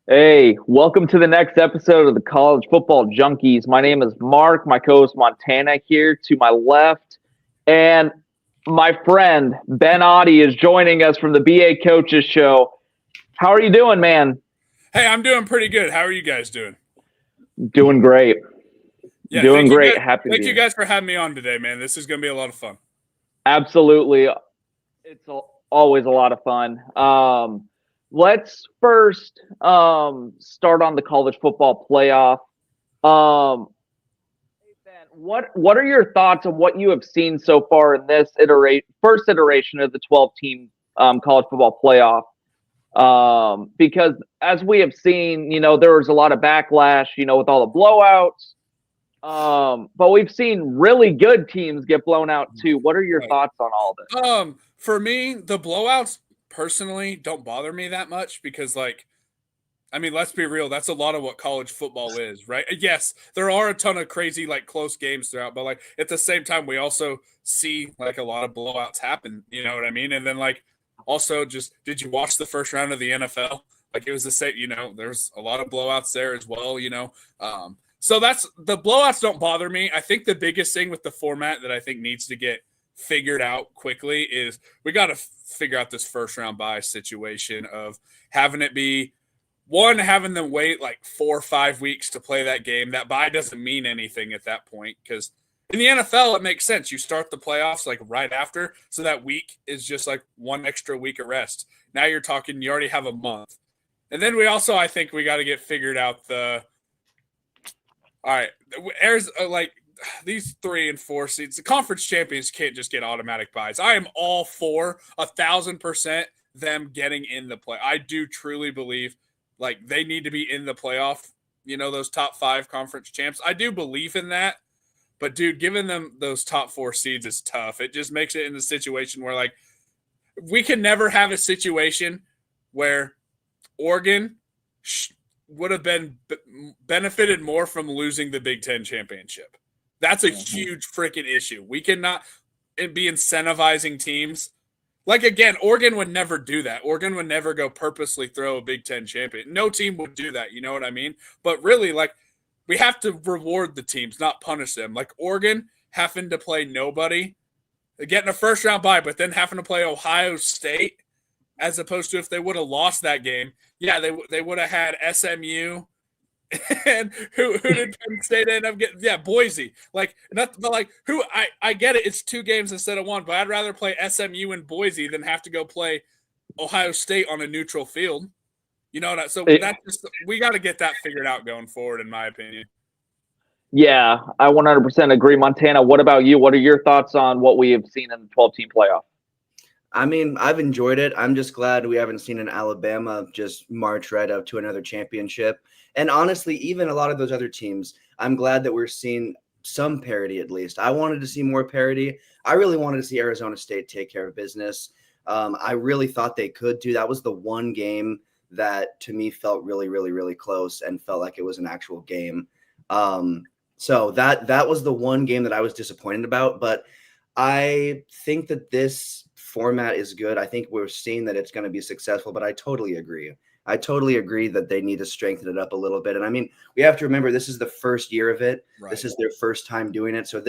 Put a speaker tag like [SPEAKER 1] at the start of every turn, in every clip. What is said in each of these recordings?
[SPEAKER 1] Hey, welcome to the next episode of the College Football Junkies. My name is Mark, my co-host Montana here to my left, and my friend Ben Audi is joining us from the BA Coaches Show. How are you doing, man?
[SPEAKER 2] Hey, I'm doing pretty good. How are you guys doing?
[SPEAKER 1] Doing great.
[SPEAKER 2] Yeah,
[SPEAKER 1] Doing great. Happy to be
[SPEAKER 2] thank you
[SPEAKER 1] here.
[SPEAKER 2] guys for having me on today, man. This is going to be a lot of fun.
[SPEAKER 1] Absolutely. It's always a lot of fun. Let's first start on the college football playoff. Um, Ben, what are your thoughts on what you have seen so far in this first iteration of the 12-team college football playoff? Because as we have seen, there was a lot of backlash, with all the blowouts. But we've seen really good teams get blown out too. What are your thoughts on all this?
[SPEAKER 2] For me, the blowouts personally don't bother me that much because, let's be real. That's a lot of what college football is, right? Yes, there are a ton of crazy, close games throughout, but, at the same time, we also see, a lot of blowouts happen. You know what I mean? And then, also just, did you watch the first round of the NFL? It was the same, there's a lot of blowouts there as well, So that's the blowouts don't bother me. I think the biggest thing with the format that I think needs to get figured out quickly is we got to figure out this first round bye situation of having it be having them wait 4 or 5 weeks to play that game. That bye doesn't mean anything at that point because in the NFL it makes sense. You start the playoffs right after, so that week is just one extra week of rest. Now you're talking you already have a month. And then I think we got to get figured out all right, there's these 3 and 4 seeds. The conference champions can't just get automatic buys. I am all for 1,000% them getting in the play. I do truly believe they need to be in the playoff. Those top 5 conference champs. I do believe in that, but dude, giving them those top 4 seeds is tough. It just makes it in a situation where we can never have a situation where Oregon would have benefited more from losing the Big Ten championship. That's a huge freaking issue. We cannot be incentivizing teams. Again, Oregon would never do that. Oregon would never go purposely throw a Big Ten champion. No team would do that. You know what I mean? But really, we have to reward the teams, not punish them. Oregon having to play nobody, getting a first round bye, but then having to play Ohio State, as opposed to if they would have lost that game. Yeah, they would have had SMU, and who did Penn State end up getting? Yeah, Boise. I get it. It's 2 games instead of 1, but I'd rather play SMU and Boise than have to go play Ohio State on a neutral field. You know what? So we got to get that figured out going forward, in my opinion.
[SPEAKER 1] Yeah, I 100% agree. Montana, what about you? What are your thoughts on what we have seen in the 12-team playoff?
[SPEAKER 3] I mean, I've enjoyed it. I'm just glad we haven't seen an Alabama just march right up to another championship. And honestly, even a lot of those other teams, I'm glad that we're seeing some parity at least. I wanted to see more parity. I really wanted to see Arizona State take care of business. I really thought they could too. That was the one game that to me felt really, really, really close and felt like it was an actual game. So that was the one game that I was disappointed about. But I think that this format is good. I think we're seeing that it's going to be successful, but I totally agree. I totally agree that they need to strengthen it up a little bit. And I mean, we have to remember this is the first year of it. Right. This is their first time doing it. So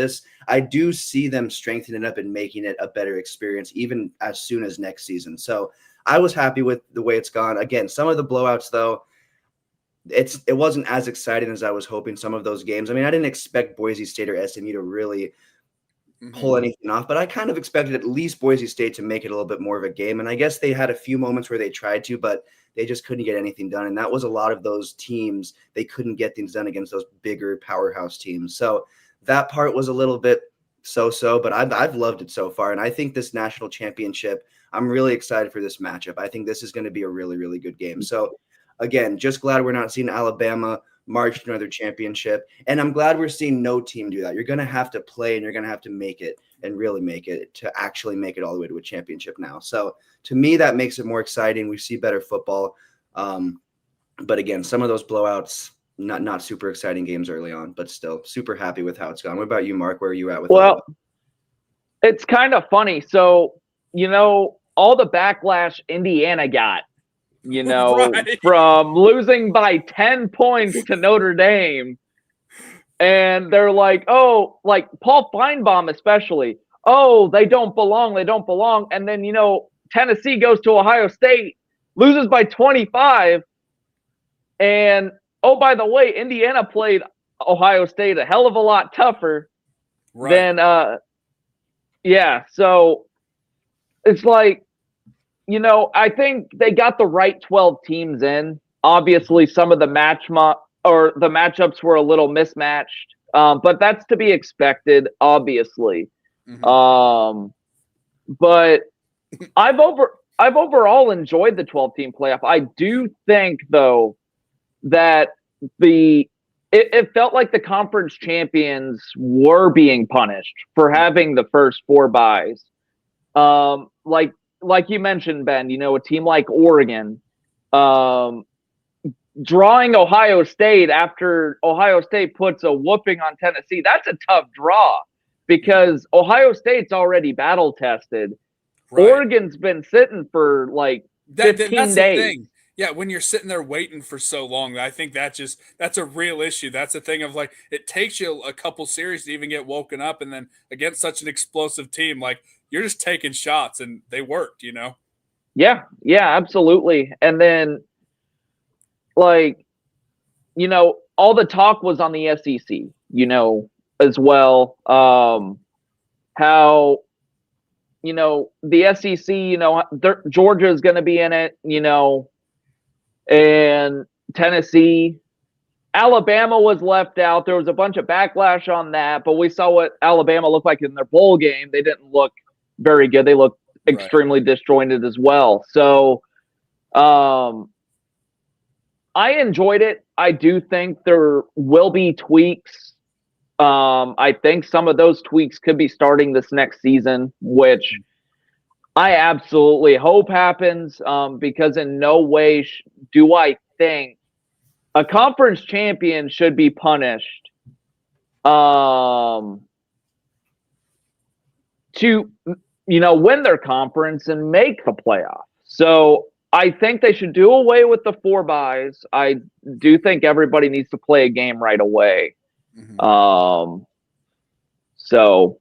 [SPEAKER 3] I do see them strengthening it up and making it a better experience, even as soon as next season. So I was happy with the way it's gone. Again, some of the blowouts though, it wasn't as exciting as I was hoping some of those games. I mean, I didn't expect Boise State or SMU to really pull anything off, but I kind of expected at least Boise State to make it a little bit more of a game. And I guess they had a few moments where they tried to, but they just couldn't get anything done. And that was a lot of those teams. They couldn't get things done against those bigger powerhouse teams. So that part was a little bit so-so, but I've loved it so far. And I think this national championship, I'm really excited for this matchup. I think this is going to be a really, really good game. So again, just glad we're not seeing Alabama march to another championship. And I'm glad we're seeing no team do that. You're going to have to play and you're going to have to make it and really make it to actually make it all the way to a championship now. So to me, that makes it more exciting. We see better football. But again, some of those blowouts, not super exciting games early on, but still super happy with how it's gone. What about you, Mark? Where are you at with
[SPEAKER 1] Well, it's kind of funny. So, all the backlash Indiana got
[SPEAKER 2] Right.
[SPEAKER 1] from losing by 10 points to Notre Dame. And they're like, oh, like Paul Feinbaum especially, oh, they don't belong. And then, Tennessee goes to Ohio State, loses by 25. And, oh, by the way, Indiana played Ohio State a hell of a lot tougher than, so it's like, I think they got the right 12 teams in. Obviously, some of the the matchups were a little mismatched, but that's to be expected, obviously.
[SPEAKER 2] Mm-hmm.
[SPEAKER 1] But I've overall enjoyed the 12-team playoff. I do think, though, that it felt like the conference champions were being punished for having the first 4 byes. Like you mentioned, Ben, a team like Oregon, drawing Ohio State after Ohio State puts a whooping on Tennessee, that's a tough draw because Ohio State's already battle tested. Right. Oregon's been sitting for like 15
[SPEAKER 2] that's
[SPEAKER 1] days.
[SPEAKER 2] The thing. Yeah, when you're sitting there waiting for so long, I think that's a real issue. That's the thing of like it takes you a couple series to even get woken up, and then against such an explosive team, like you're just taking shots, and they worked,
[SPEAKER 1] Yeah, absolutely. And then, like, all the talk was on the SEC, as well. How, the SEC, Georgia is going to be in it, and Tennessee. Alabama was left out. There was a bunch of backlash on that, but we saw what Alabama looked like in their bowl game. They didn't look very good. They looked extremely disjointed as well. So, I enjoyed it. I do think there will be tweaks. I think some of those tweaks could be starting this next season, which I absolutely hope happens, because in no way do I think a conference champion should be punished to win their conference and make the playoff. So I think they should do away with the 4 byes. I do think everybody needs to play a game right away. Mm-hmm. So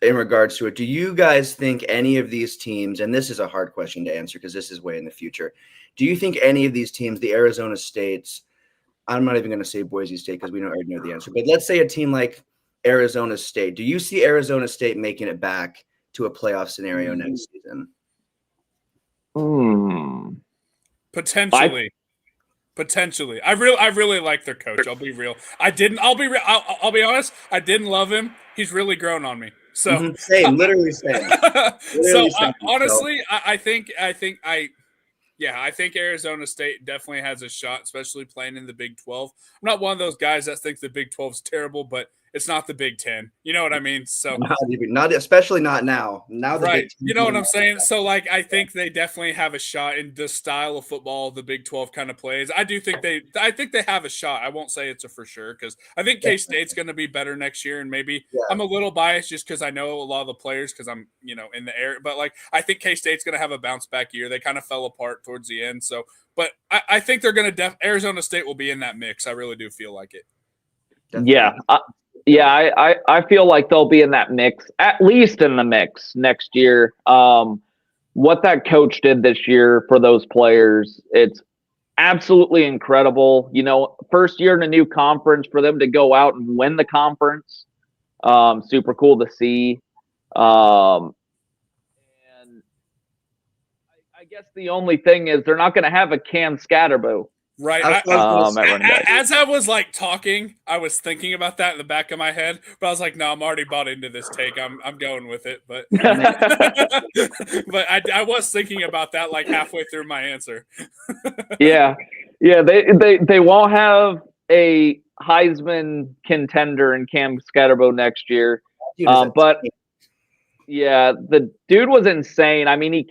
[SPEAKER 3] in regards to it, do you guys think any of these teams, and this is a hard question to answer because this is way in the future, do you think any of these teams, the Arizona States, I'm not even going to say Boise State because we don't already know the answer, but let's say a team like Arizona State, do you see Arizona State making it back to a playoff scenario next season?
[SPEAKER 2] Potentially. I really like their coach. I'll be real. I'll be honest. I didn't love him. He's really grown on me. So
[SPEAKER 3] same, literally same.
[SPEAKER 2] Honestly, I think Arizona State definitely has a shot, especially playing in the Big 12. I'm not one of those guys that thinks the Big 12 is terrible, but it's not the Big 10. You know what I mean? So
[SPEAKER 3] not especially not now. Now the
[SPEAKER 2] right. You know what I'm saying? So like I think they definitely have a shot in the style of football the Big 12 kind of plays. I think they have a shot. I won't say it's a for sure because I think K-State's going to be better next year, and maybe I'm a little biased just because I know a lot of the players because I'm in the area. But like I think K-State's going to have a bounce back year. They kind of fell apart towards the end. So, but I think they're going to Arizona State will be in that mix. I really do feel like it.
[SPEAKER 1] Definitely. Yeah. I feel like they'll be in that mix, at least in the mix next year. What that coach did this year for those players, it's absolutely incredible. First year in a new conference for them to go out and win the conference. Super cool to see. And I guess the only thing is they're not going to have a Cam Scatterbo.
[SPEAKER 2] Right. As I was like talking, I was thinking about that in the back of my head, but I was like, no, I'm already bought into this take. I'm going with it. But but I was thinking about that like halfway through my answer.
[SPEAKER 1] Yeah. They won't have a Heisman contender in Cam Scatterbo next year. But yeah, the dude was insane. I mean, he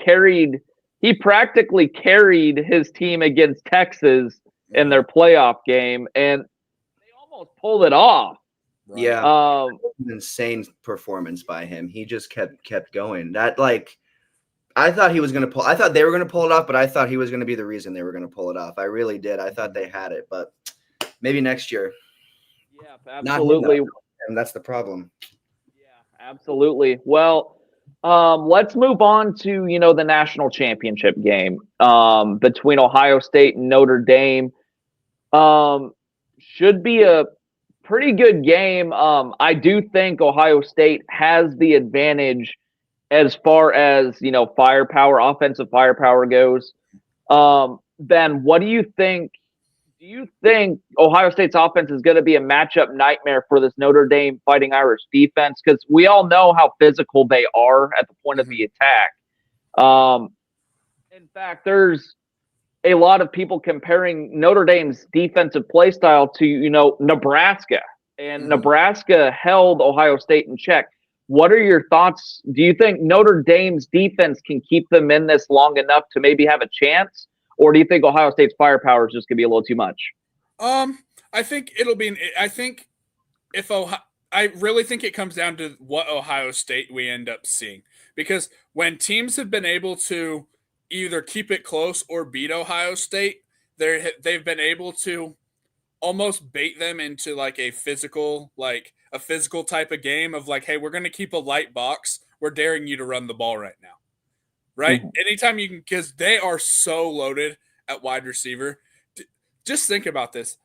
[SPEAKER 1] practically carried his team against Texas in their playoff game, and they almost pulled it off.
[SPEAKER 3] Yeah, insane performance by him. He just kept going. That I thought he was going to pull. I thought they were going to pull it off, but I thought he was going to be the reason they were going to pull it off. I really did. I thought they had it, but maybe next year.
[SPEAKER 1] Yeah,
[SPEAKER 3] Not him,
[SPEAKER 1] absolutely.
[SPEAKER 3] and that's the problem.
[SPEAKER 1] Yeah, absolutely. Well, let's move on to the national championship game between Ohio State and Notre Dame. Should be a pretty good game. I do think Ohio State has the advantage as far as firepower, offensive firepower goes. Ben, what do you think? Do you think Ohio State's offense is going to be a matchup nightmare for this Notre Dame Fighting Irish defense? Because we all know how physical they are at the point of the attack. In fact, there's a lot of people comparing Notre Dame's defensive play style to Nebraska, and Nebraska held Ohio State in check. What are your thoughts? Do you think Notre Dame's defense can keep them in this long enough to maybe have a chance, or do you think Ohio State's firepower is just going to be a little too much?
[SPEAKER 2] I think it'll be. I think if I really think it comes down to what Ohio State we end up seeing, because when teams have been able to either keep it close or beat Ohio State, they've been able to almost bait them into like a physical type of game of like, hey, we're going to keep a light box. We're daring you to run the ball right now. Right? Mm-hmm. Anytime you can, because they are so loaded at wide receiver. Just think about this.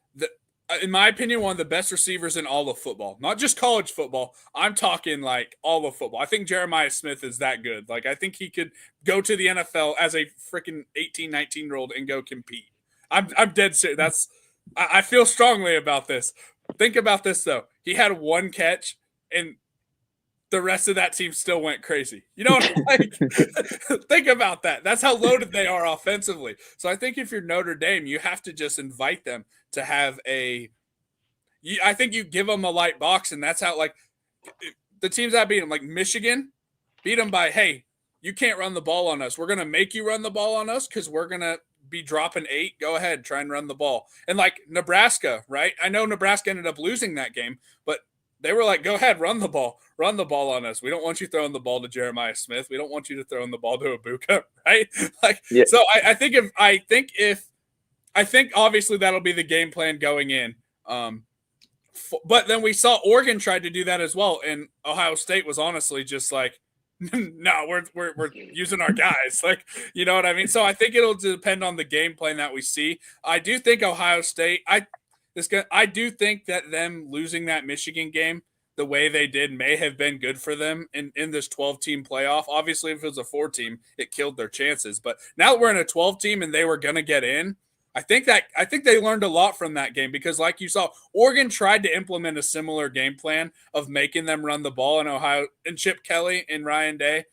[SPEAKER 2] In my opinion, one of the best receivers in all of football, not just college football. I'm talking like all of football. I think Jeremiah Smith is that good. Like, I think he could go to the NFL as a freaking 18, 19-year-old and go compete. I'm dead serious. I feel strongly about this. Think about this, though. He had one catch, and the rest of that team still went crazy. You know what I mean? Think about that. That's how loaded they are offensively. So I think if you're Notre Dame, you have to just invite them to have I think you give them a light box, and that's how, like, the teams that beat them, like Michigan, beat them by, hey, you can't run the ball on us. We're going to make you run the ball on us because we're going to be dropping 8. Go ahead, try and run the ball. And like Nebraska, right? I know Nebraska ended up losing that game, but they were like, go ahead, run the ball on us. We don't want you throwing the ball to Jeremiah Smith. We don't want you to throw the ball to Ibuka, right? Like, yeah. So I think obviously that'll be the game plan going in. But then we saw Oregon tried to do that as well, and Ohio State was honestly just like, no, we're using our guys. Like, you know what I mean? So I think it'll depend on the game plan that we see. I do think Ohio State, I do think that them losing that Michigan game the way they did may have been good for them in this 12-team playoff. Obviously, if it was a 4-team, it killed their chances. But now that we're in a 12-team and they were going to get in, I think they learned a lot from that game because, like you saw, Oregon tried to implement a similar game plan of making them run the ball in Ohio, and Chip Kelly and Ryan Day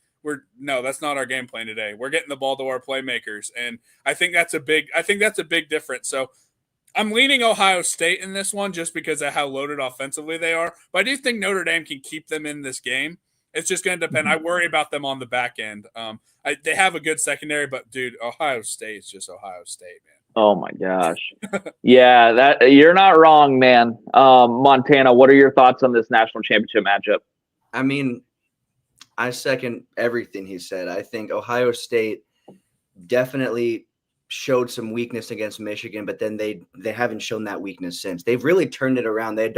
[SPEAKER 2] no, that's not our game plan today. We're getting the ball to our playmakers, and I think that's a big difference. So I'm leaning Ohio State in this one just because of how loaded offensively they are. But I do think Notre Dame can keep them in this game. It's just going to depend. I worry about them on the back end. They have a good secondary, but dude, Ohio State is just Ohio State, man.
[SPEAKER 1] Oh my gosh. Yeah, that you're not wrong, man. Montana, what are your thoughts on this national championship matchup?
[SPEAKER 3] I mean, I second everything he said. I think Ohio State definitely showed some weakness against Michigan, but then they haven't shown that weakness since. They've really turned it around. They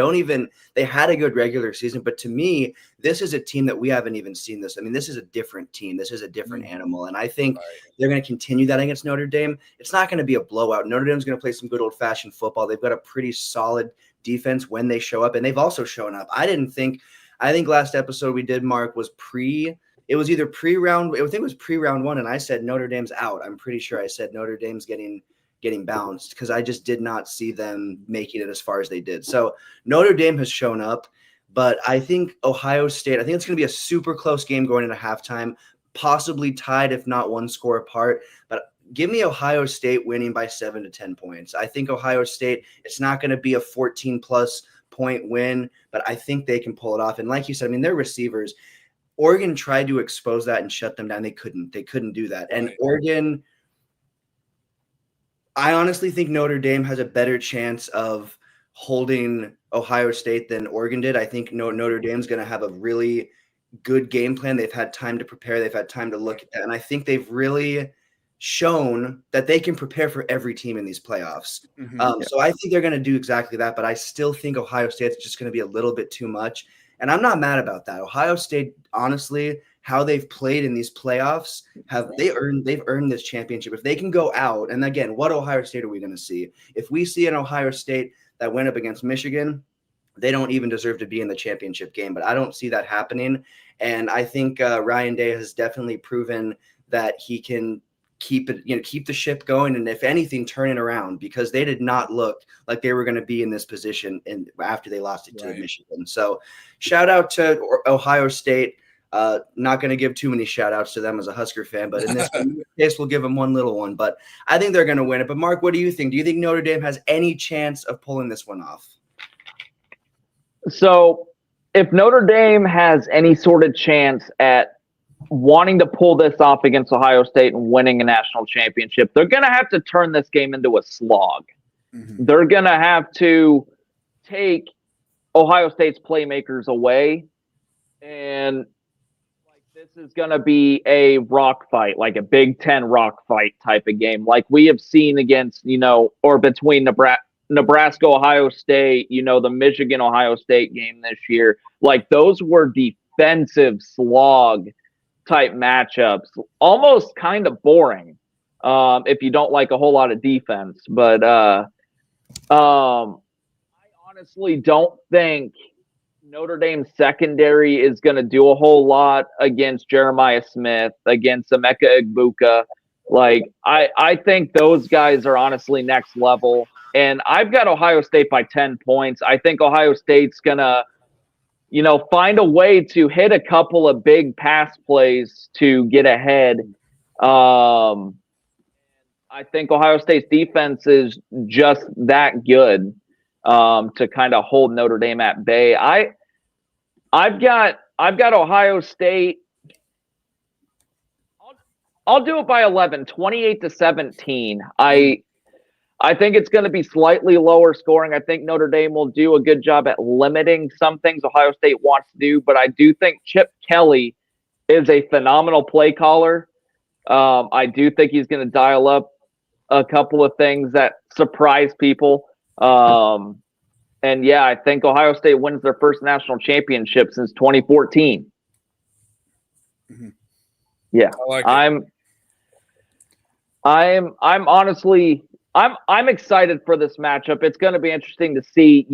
[SPEAKER 3] had a good regular season, but to me, this is a team that we haven't even seen this. I mean, this is a different team. This is a different animal, and I think they're going to continue that against Notre Dame. It's not going to be a blowout. Notre Dame's going to play some good old-fashioned football. They've got a pretty solid defense when they show up, and they've also shown up. I think last episode we did, Mark, was it was either pre-round. I think it was pre-round 1, and I said Notre Dame's out. I'm pretty sure I said Notre Dame's getting bounced because I just did not see them making it as far as they did. So Notre Dame has shown up, but I think Ohio State. I think it's going to be a super close game going into halftime, possibly tied if not one score apart. But give me Ohio State winning by 7 to 10 points. I think Ohio State. It's not going to be a 14+ point win, but I think they can pull it off. And like you said, I mean, their receivers. Oregon tried to expose that and shut them down. They couldn't do that. And Oregon, I honestly think Notre Dame has a better chance of holding Ohio State than Oregon did. I think Notre Dame's going to have a really good game plan. They've had time to prepare. They've had time to look at that. And I think they've really shown that they can prepare for every team in these playoffs. So I think they're going to do exactly that. But I still think Ohio State's just going to be a little bit too much. And I'm not mad about that. Ohio State, honestly, how they've played in these playoffs, they've earned this championship. If they can go out, and again, what Ohio State are we going to see? If we see an Ohio State that went up against Michigan, they don't even deserve to be in the championship game. But I don't see that happening. And I think Ryan Day has definitely proven that he can keep the ship going, and if anything, turn it around, because they did not look like they were going to be in this position after they lost it to Michigan. So shout out to Ohio State. Not going to give too many shout outs to them as a Husker fan, but in this case, we'll give them one little one. But I think they're going to win it. But Mark, what do you think? Do you think Notre Dame has any chance of pulling this one off?
[SPEAKER 1] So if Notre Dame has any sort of chance at wanting to pull this off against Ohio State and winning a national championship, they're going to have to turn this game into a slog. They're going to have to take Ohio State's playmakers away, and like this is going to be a rock fight, like a Big Ten rock fight type of game, like we have seen against, or between Nebraska, Ohio State, the Michigan, Ohio State game this year. Like those were defensive slog type matchups, almost kind of boring if you don't like a whole lot of defense. But I honestly don't think Notre Dame's secondary is going to do a whole lot against Jeremiah Smith, against Emeka Egbuka. Like I think those guys are honestly next level. And I've got Ohio State by 10 points. I think Ohio State's going to find a way to hit a couple of big pass plays to get ahead. I think Ohio State's defense is just that good to kind of hold Notre Dame at bay. I've got Ohio State. I'll do it by 11, 28-17. I think it's going to be slightly lower scoring. I think Notre Dame will do a good job at limiting some things Ohio State wants to do, but I do think Chip Kelly is a phenomenal play caller. I do think he's going to dial up a couple of things that surprise people. And yeah, I think Ohio State wins their first national championship since 2014. Yeah, I'm honestly. I'm excited for this matchup. It's going to be interesting to see,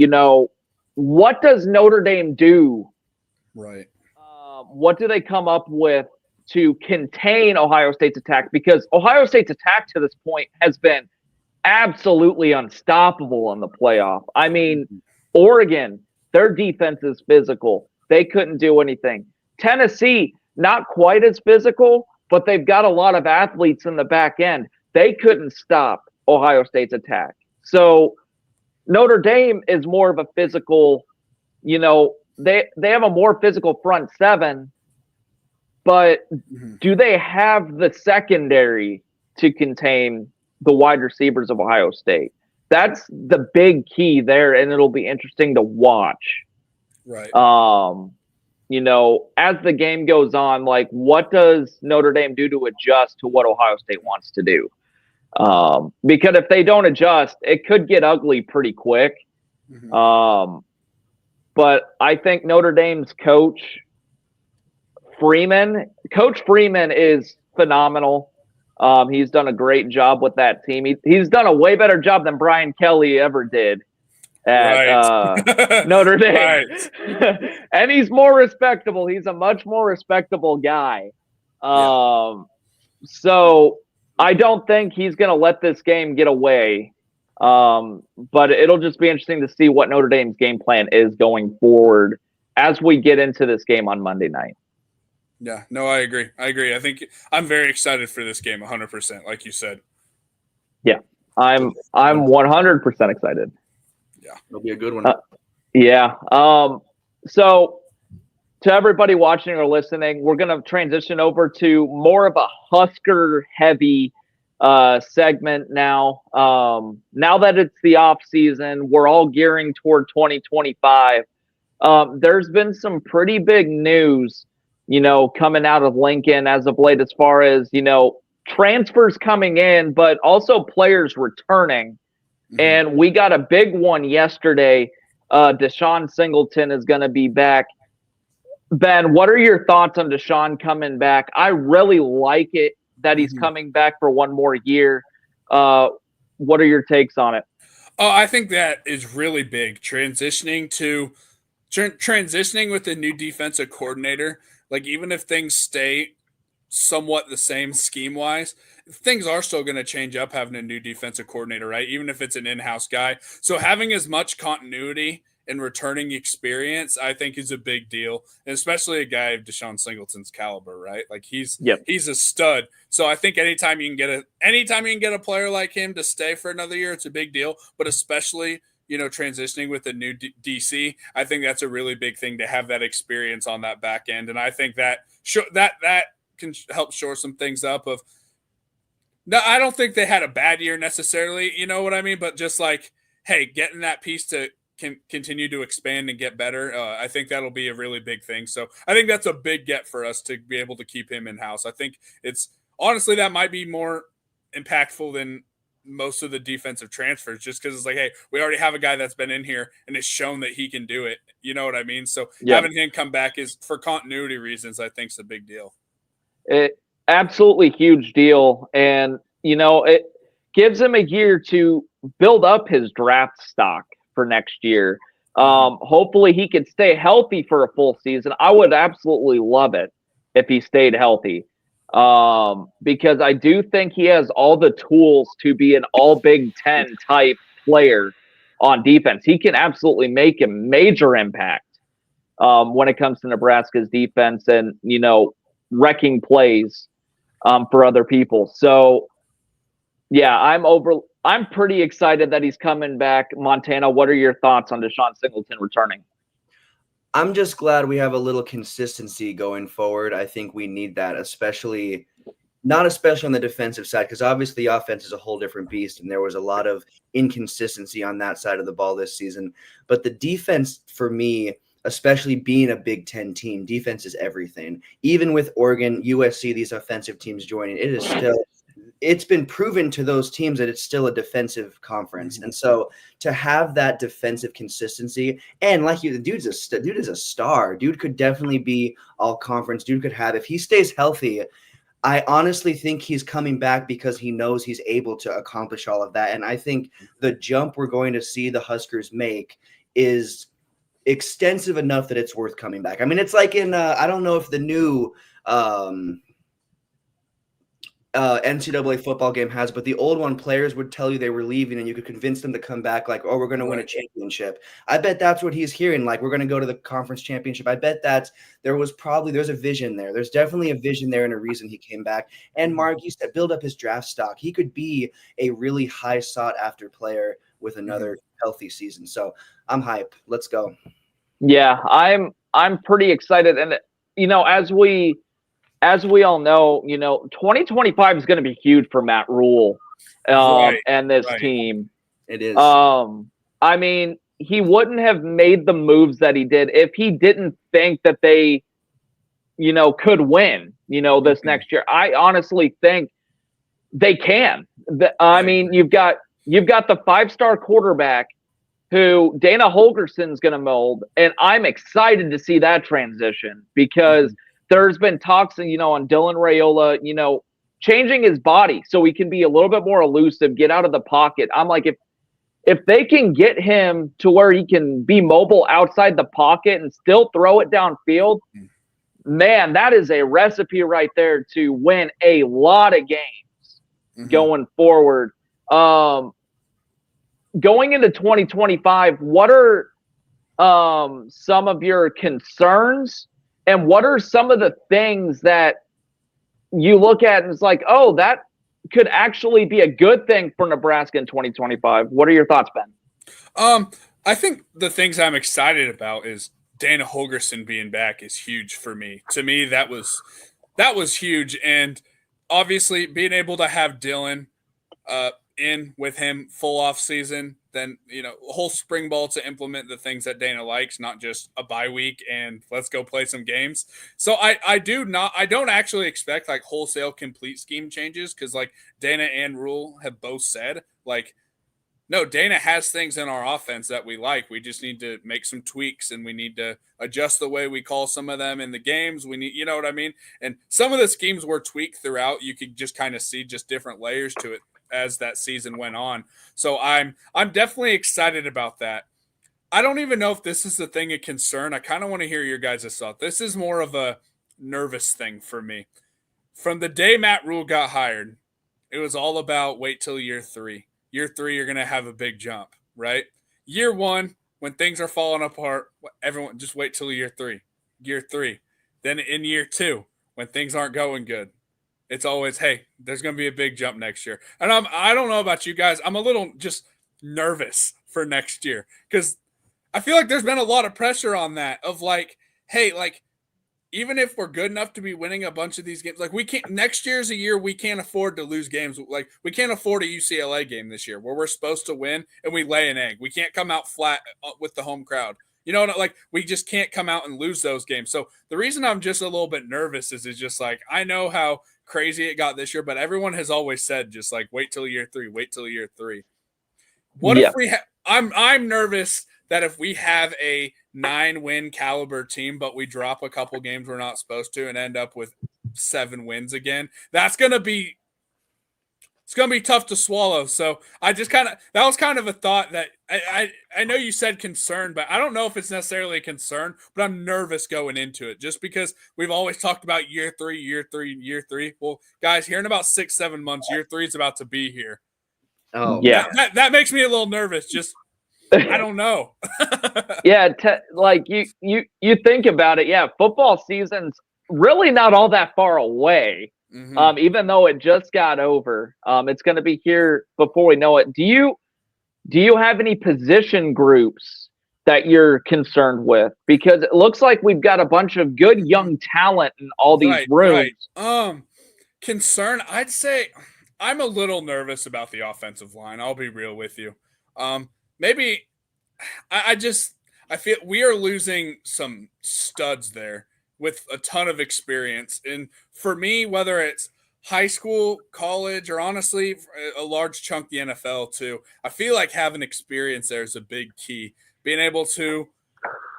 [SPEAKER 1] what does Notre Dame do?
[SPEAKER 2] Right.
[SPEAKER 1] What do they come up with to contain Ohio State's attack? Because Ohio State's attack to this point has been absolutely unstoppable in the playoff. I mean, Oregon, their defense is physical. They couldn't do anything. Tennessee, not quite as physical, but they've got a lot of athletes in the back end. They couldn't stop Ohio State's attack. So Notre Dame is more of a physical, they have a more physical front seven, but do they have the secondary to contain the wide receivers of Ohio State? That's the big key there, and it'll be interesting to watch.
[SPEAKER 2] Right.
[SPEAKER 1] As the game goes on, like what does Notre Dame do to adjust to what Ohio State wants to do? Because if they don't adjust, it could get ugly pretty quick. But I think Notre Dame's Coach Freeman is phenomenal. He's done a great job with that team. He's done a way better job than Brian Kelly ever did at Notre Dame. And he's more respectable. He's a much more respectable guy. So I don't think he's going to let this game get away. But it'll just be interesting to see what Notre Dame's game plan is going forward as we get into this game on Monday night.
[SPEAKER 2] Yeah, no, I agree. I think I'm very excited for this game, 100%, like you said.
[SPEAKER 1] Yeah, I'm 100% excited.
[SPEAKER 3] Yeah, it'll be a good one.
[SPEAKER 1] Yeah. So to everybody watching or listening, we're going to transition over to more of a Husker-heavy segment now. Now that it's the off season, we're all gearing toward 2025. There's been some pretty big news coming out of Lincoln as of late, as far as, transfers coming in, but also players returning.
[SPEAKER 2] Mhm.
[SPEAKER 1] And we got a big one yesterday. Deshaun Singleton is going to be back. Ben, what are your thoughts on Deshaun coming back? I really like it that he's coming back for one more year. What are your takes on it?
[SPEAKER 2] Oh, I think that is really big. Transitioning with the new defensive coordinator, like even if things stay somewhat the same scheme wise, things are still going to change up having a new defensive coordinator, right? Even if it's an in-house guy. So having as much continuity and returning experience, I think, is a big deal, and especially a guy of Deshaun Singleton's caliber, right? Like he's a stud. So I think anytime you can get a player like him to stay for another year, it's a big deal. But especially transitioning with a new DC, I think that's a really big thing to have that experience on that back end, and I think that that can help shore some things up. No, I don't think they had a bad year necessarily, you know what I mean? But just like, hey, getting that piece to continue to expand and get better, I think that'll be a really big thing. So I think that's a big get for us to be able to keep him in house. I think it's honestly that might be more impactful than most of the defensive transfers, just because it's like, hey, we already have a guy that's been in here and has shown that he can do it. You know what I mean? So having him come back is, for continuity reasons, I think is a big deal.
[SPEAKER 1] Absolutely huge deal. And, it gives him a year to build up his draft stock for next year. Hopefully he could stay healthy for a full season. I would absolutely love it if he stayed healthy. Because I do think he has all the tools to be an all Big Ten type player on defense. He can absolutely make a major impact when it comes to Nebraska's defense and, wrecking plays for other people. So, yeah, I'm pretty excited that he's coming back. Montana, what are your thoughts on Deshaun Singleton returning?
[SPEAKER 3] I'm just glad we have a little consistency going forward. I think we need that, especially on the defensive side, because obviously the offense is a whole different beast, and there was a lot of inconsistency on that side of the ball this season. But the defense, for me, especially being a Big Ten team, defense is everything. Even with Oregon, USC, these offensive teams joining, it's been proven to those teams that it's still a defensive conference. And so to have that defensive consistency, and like the dude is a star. Dude could definitely be all conference. Dude could have, if he stays healthy, I honestly think he's coming back because he knows he's able to accomplish all of that. And I think the jump we're going to see the Huskers make is extensive enough that it's worth coming back. I mean, it's like in I don't know if the new NCAA football game has, but the old one, players would tell you they were leaving and you could convince them to come back, like, oh, we're going to win a championship. I bet that's what he's hearing, like, we're going to go to the conference championship. I bet there's a vision there. There's definitely a vision there and a reason he came back. And Mark, you said build up his draft stock. He could be a really high sought after player with another healthy season. So I'm hype. Let's go.
[SPEAKER 1] Yeah, I'm pretty excited. And, as we all know, 2025 is going to be huge for Matt Rule and this team.
[SPEAKER 3] It is.
[SPEAKER 1] I mean, he wouldn't have made the moves that he did if he didn't think that they, could win, this next year. I honestly think they can. I mean, you've got the 5-star quarterback who Dana Holgerson's going to mold, and I'm excited to see that transition because there's been talks, on Dylan Raiola, changing his body so he can be a little bit more elusive, get out of the pocket. I'm like, if they can get him to where he can be mobile outside the pocket and still throw it downfield, man, that is a recipe right there to win a lot of games going forward. Going into 2025, what are some of your concerns? And what are some of the things that you look at and it's like, oh, that could actually be a good thing for Nebraska in 2025? What are your thoughts, Ben?
[SPEAKER 2] I think the things I'm excited about is Dana Holgerson being back is huge for me. To me, that was huge. And obviously being able to have Dylan in with him full off season then a whole spring ball to implement the things that Dana likes, not just a bye week and let's go play some games. So I don't actually expect like wholesale complete scheme changes, because like Dana and Rule have both said, like, no, Dana has things in our offense that we like. We just need to make some tweaks, and we need to adjust the way we call some of them in the games. We need, you know what I mean? And some of the schemes were tweaked throughout. You could just kind of see just different layers to it as that season went on. So I'm definitely excited about that. I don't even know if this is the thing of concern. I kind of want to hear your guys' thought. This is more of a nervous thing for me. From the day Matt Rule got hired, it was all about wait till year 3. Year 3, you're going to have a big jump, right? Year 1, when things are falling apart, everyone just wait till year 3. Year 3. Then in year 2, when things aren't going good, it's always, hey, there's going to be a big jump next year. And I don't know about you guys. I'm a little just nervous for next year, because I feel like there's been a lot of pressure on that of like, hey, like, even if we're good enough to be winning a bunch of these games, like we can't, next year's a year we can't afford to lose games. Like we can't afford a UCLA game this year where we're supposed to win and we lay an egg. We can't come out flat with the home crowd. You know, like we just can't come out and lose those games. So the reason I'm just a little bit nervous is just like, I know how crazy it got this year, but everyone has always said just like, wait till year 3, wait till year 3. What if we have, I'm nervous that if we have a 9-win caliber team, but we drop a couple games we're not supposed to and end up with 7 wins again, it's going to be tough to swallow. So I just that was kind of a thought that I know you said concern, but I don't know if it's necessarily a concern, but I'm nervous going into it just because we've always talked about year 3, year 3, year 3. Well, guys, here in about 6-7 months, year 3 is about to be here.
[SPEAKER 3] Oh,
[SPEAKER 1] yeah.
[SPEAKER 2] That makes me a little nervous. Just, I don't know.
[SPEAKER 1] Yeah, like you think about it. Yeah, football season's really not all that far away.
[SPEAKER 2] Mm-hmm.
[SPEAKER 1] Even though it just got over, it's going to be here before we know it. Do you have any position groups that you're concerned with? Because it looks like we've got a bunch of good young talent in all these rooms.
[SPEAKER 2] Right. Concern, I'd say I'm a little nervous about the offensive line. I'll be real with you. Maybe I feel we are losing some studs there with a ton of experience. And for me, whether it's high school, college, or honestly, a large chunk the NFL too, I feel like having experience there is a big key. Being able to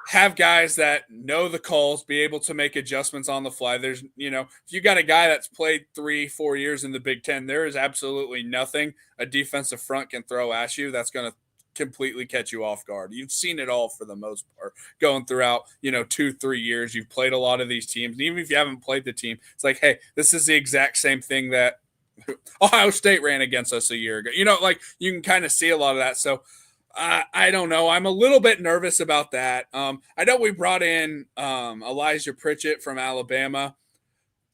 [SPEAKER 2] have guys that know the calls, be able to make adjustments on the fly. There's, if you got a guy that's played 3-4 years in the Big Ten, there is absolutely nothing a defensive front can throw at you that's going to completely catch you off guard. You've seen it all for the most part going throughout, 2-3 years. You've played a lot of these teams. And even if you haven't played the team, it's like, hey, this is the exact same thing that Ohio State ran against us a year ago. Like you can kind of see a lot of that. So I don't know. I'm a little bit nervous about that. I know we brought in Elijah Pritchett from Alabama.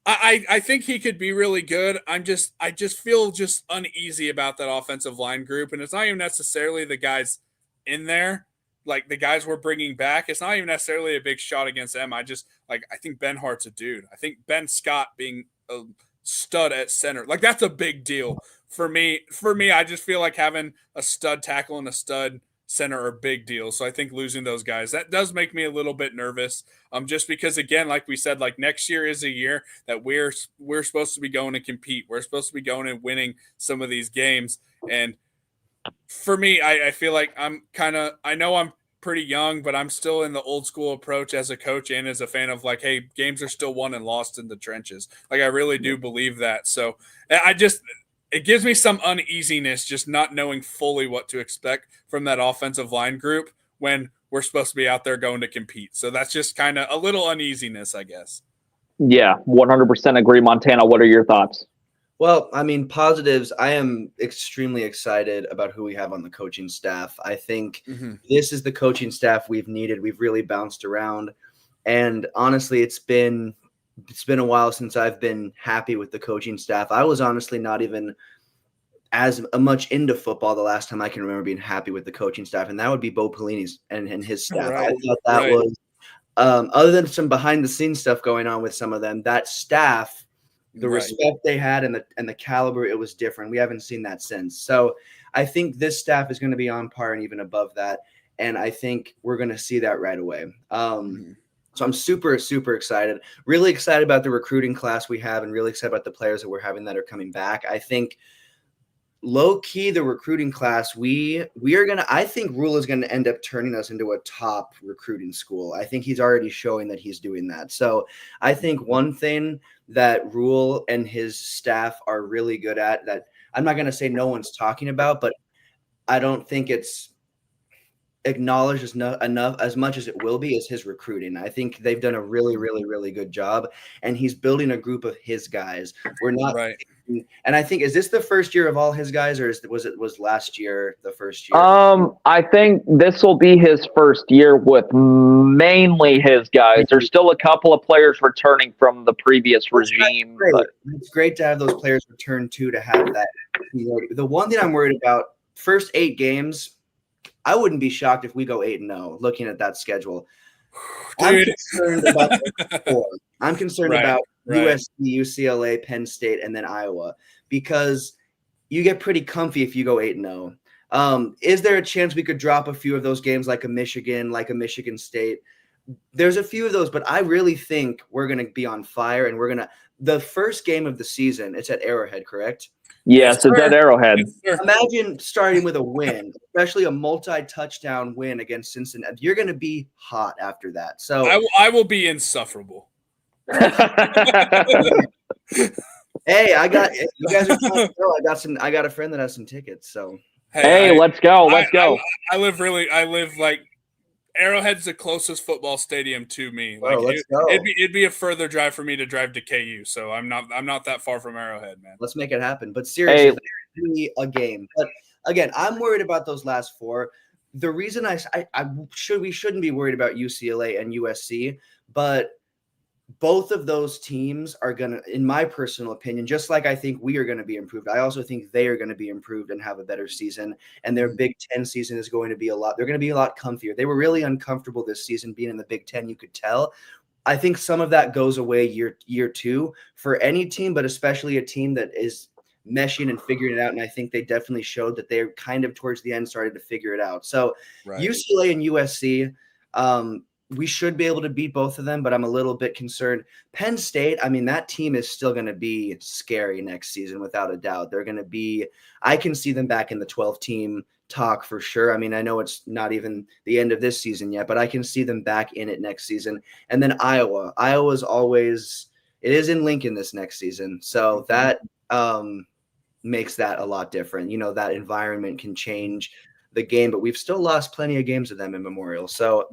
[SPEAKER 2] I think he could be really good. I just feel just uneasy about that offensive line group, and it's not even necessarily the guys in there, like the guys we're bringing back. It's not even necessarily a big shot against them. I think Ben Hart's a dude. I think Ben Scott being a stud at center, like that's a big deal for me. I just feel like having a stud tackle and a stud center are big deals. So I think losing those guys, that does make me a little bit nervous. Just because, again, like we said, like next year is a year that we're supposed to be going to compete. We're supposed to be going and winning some of these games. And for me, I feel like I know I'm pretty young, but I'm still in the old school approach as a coach and as a fan of like, hey, games are still won and lost in the trenches. Like I really do believe that. So it gives me some uneasiness just not knowing fully what to expect from that offensive line group when we're supposed to be out there going to compete. So that's just kind of a little uneasiness, I guess.
[SPEAKER 1] Yeah, 100% agree. Montana, what are your thoughts?
[SPEAKER 3] Well, I mean, positives, I am extremely excited about who we have on the coaching staff. I think this is the coaching staff we've needed. We've really bounced around. And honestly, it's been a while since I've been happy with the coaching staff. I was honestly not even as much into football the last time I can remember being happy with the coaching staff, and that would be Bo Pelini's and his staff.
[SPEAKER 2] Right.
[SPEAKER 3] I thought that was, other than some behind-the-scenes stuff going on with some of them, that staff The
[SPEAKER 2] Right.
[SPEAKER 3] respect they had and the caliber, it was different. We haven't seen that since. So I think this staff is going to be on par and even above that. And I think we're going to see that right away. So I'm super, super excited. Really excited about the recruiting class we have and really excited about the players that we're having that are coming back. I think low key, the recruiting class, I think Rule is going to end up turning us into a top recruiting school. I think he's already showing that he's doing that. So I think one thing that Rule and his staff are really good at, that I'm not going to say no one's talking about, but I don't think it's acknowledged enough as much as it will be, is his recruiting. I think they've done a really, really, really good job, and he's building a group of his guys. We're not
[SPEAKER 2] Right.
[SPEAKER 3] And I think, is this the first year of all his guys, or was last year the first year?
[SPEAKER 1] I think this will be his first year with mainly his guys. There's still a couple of players returning from the previous regime. But
[SPEAKER 3] It's great to have those players return too, to have that. The one thing I'm worried about, first 8 games, I wouldn't be shocked if we go 8-0 looking at that schedule.
[SPEAKER 2] Dude.
[SPEAKER 3] I'm concerned about the 4. I'm concerned about USC, UCLA, Penn State, and then Iowa, because you get pretty comfy if you go 8-0. Is there a chance we could drop a few of those games, like a Michigan, like a Michigan State? There's a few of those, but I really think we're going to be on fire, and the first game of the season, it's at Arrowhead, correct?
[SPEAKER 1] Yes, it's at Arrowhead.
[SPEAKER 3] Imagine starting with a win, especially a multi-touchdown win against Cincinnati. You're going to be hot after that. So
[SPEAKER 2] I will be insufferable.
[SPEAKER 3] Hey, you guys are trying to go. I got a friend that has some tickets. So
[SPEAKER 1] hey, let's go.
[SPEAKER 2] I live like Arrowhead's the closest football stadium to me. Like
[SPEAKER 3] let's go.
[SPEAKER 2] It'd be a further drive for me to drive to KU. So I'm not that far from Arrowhead, man.
[SPEAKER 3] Let's make it happen. But seriously, be a game. But again, I'm worried about those last 4. The reason we shouldn't be worried about UCLA and USC, but both of those teams are going to, in my personal opinion, just like I think we are going to be improved, I also think they are going to be improved and have a better season. And their Big Ten season is going to be they're going to be a lot comfier. They were really uncomfortable this season being in the Big Ten, you could tell. I think some of that goes away year 2 for any team, but especially a team that is meshing and figuring it out. And I think they definitely showed that they're kind of towards the end started to figure it out. So UCLA and USC, we should be able to beat both of them, but I'm a little bit concerned. Penn State, I mean, that team is still going to be scary next season without a doubt. They're going to be – I can see them back in the 12-team talk for sure. I mean, I know it's not even the end of this season yet, but I can see them back in it next season. And then Iowa. Iowa's always – it is in Lincoln this next season. So that makes that a lot different. You know, that environment can change the game, but we've still lost plenty of games to them in Memorial. So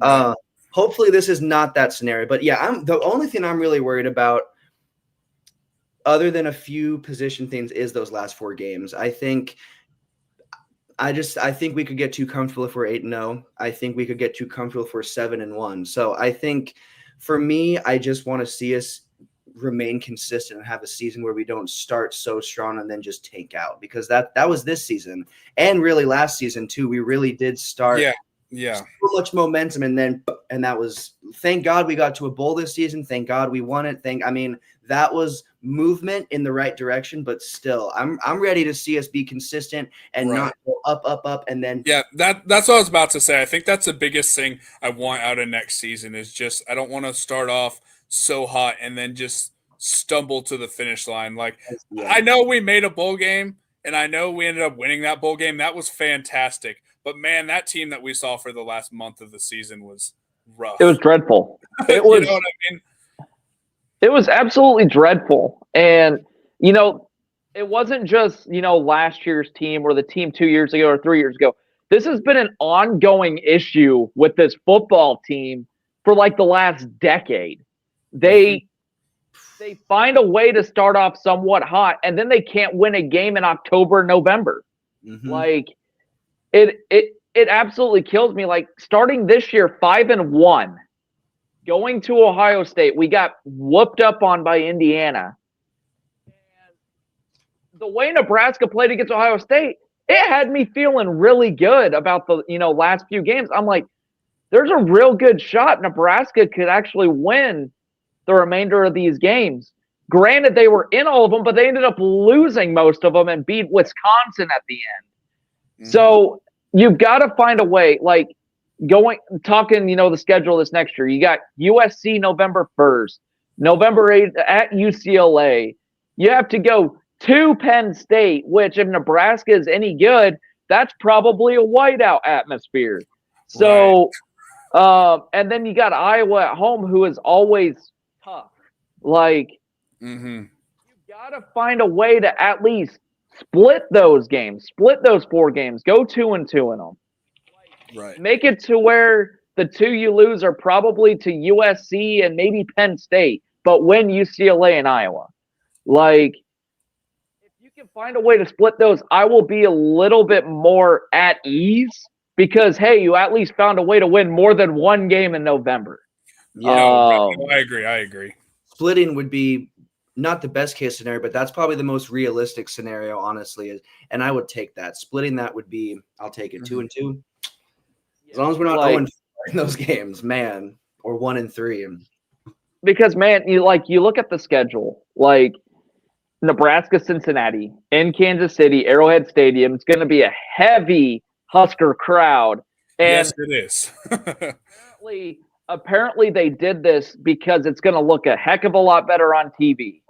[SPEAKER 3] hopefully this is not that scenario. But yeah, the only thing I'm really worried about, other than a few position things, is those last 4 games. I think we could get too comfortable if we're 8-0. I think we could get too comfortable if we're 7-1. So I think for me, I just want to see us remain consistent and have a season where we don't start so strong and then just take out, because that was this season and really last season too. We really did start so much momentum, and that was, thank God we got to a bowl this season. Thank God we won it. That was movement in the right direction, but still I'm ready to see us be consistent and not go up and then
[SPEAKER 2] that's what I was about to say. I think that's the biggest thing I want out of next season, is just I don't want to start off so hot and then just stumble to the finish line. Like, I know we made a bowl game and I know we ended up winning that bowl game. That was fantastic. But man, that team that we saw for the last month of the season was rough.
[SPEAKER 1] It was dreadful. It was,
[SPEAKER 2] you know what I mean?
[SPEAKER 1] It was absolutely dreadful. And, you know, it wasn't just, you know, last year's team or the team 2 years ago or 3 years ago. This has been an ongoing issue with this football team for like the last decade. They find a way to start off somewhat hot, and then they can't win a game in October, November. Like, it absolutely kills me. Like, starting this year 5-1, going to Ohio State, we got whooped up on by Indiana. And the way Nebraska played against Ohio State, it had me feeling really good about the, you know, last few games. I'm like, there's a real good shot Nebraska could actually win the remainder of these games. Granted, they were in all of them, but they ended up losing most of them and beat Wisconsin at the end.
[SPEAKER 2] Mhm.
[SPEAKER 1] So you've got to find a way, like talking, the schedule this next year. You got USC November 1st, November 8th at UCLA. You have to go to Penn State, which if Nebraska is any good, that's probably a whiteout atmosphere. So, and then you got Iowa at home, who is always tough. Like,
[SPEAKER 2] Mhm.
[SPEAKER 1] you got to find a way to at least split those games, split those 4 games, go 2-2 in them.
[SPEAKER 2] Right.
[SPEAKER 1] Make it to where the 2 you lose are probably to USC and maybe Penn State, but win UCLA and Iowa. Like, if you can find a way to split those, I will be a little bit more at ease because, hey, you at least found a way to win more than 1 game in November.
[SPEAKER 3] Yeah,
[SPEAKER 2] No, I agree.
[SPEAKER 3] splitting would be not the best case scenario, but that's probably the most realistic scenario, honestly. And I would take that. Splitting that would be, I'll take it 2-2. As long as we're not 0-4 in those games, man, or 1-3.
[SPEAKER 1] Because, man, you look at the schedule, like Nebraska, Cincinnati, in Kansas City, Arrowhead Stadium. It's going to be a heavy Husker crowd. And
[SPEAKER 2] yes, it is.
[SPEAKER 1] apparently they did this because it's going to look a heck of a lot better on TV.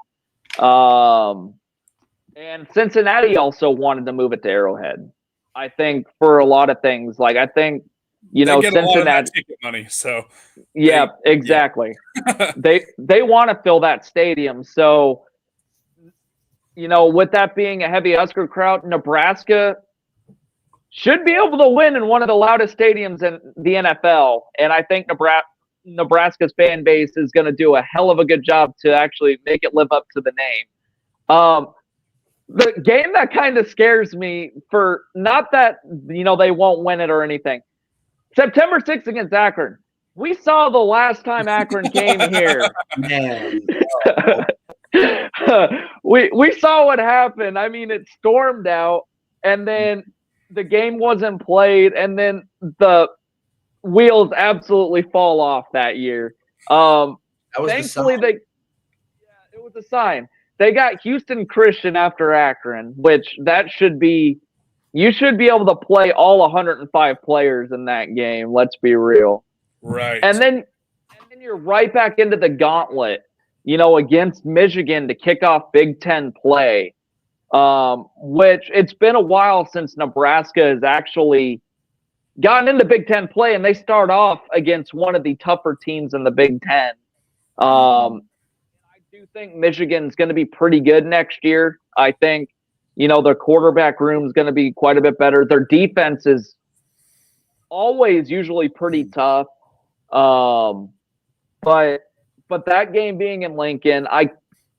[SPEAKER 1] And Cincinnati also wanted to move it to Arrowhead. I think for a lot of things, like I think
[SPEAKER 2] they get
[SPEAKER 1] Cincinnati,
[SPEAKER 2] a lot of that ticket money, so
[SPEAKER 1] yeah, exactly. They want to fill that stadium, so with that being a heavy Husker crowd, Nebraska should be able to win in one of the loudest stadiums in the NFL, and I think Nebraska's fan base is going to do a hell of a good job to actually make it live up to the name. The game that kind of scares me for not that they won't win it or anything. September 6th against Akron. We saw the last time Akron came here.
[SPEAKER 3] Man.
[SPEAKER 1] we saw what happened. I mean, it stormed out, and then the game wasn't played, and then the wheels absolutely fall off that year. Thankfully, it was a sign. They got Houston Christian after Akron, which you should be able to play all 105 players in that game. Let's be real.
[SPEAKER 2] Right.
[SPEAKER 1] And then you're right back into the gauntlet, against Michigan to kick off Big Ten play, which it's been a while since Nebraska has actually gotten into Big Ten play, and they start off against one of the tougher teams in the Big Ten. I do think Michigan's going to be pretty good next year. I think, their quarterback room is going to be quite a bit better. Their defense is always usually pretty tough. But that game being in Lincoln,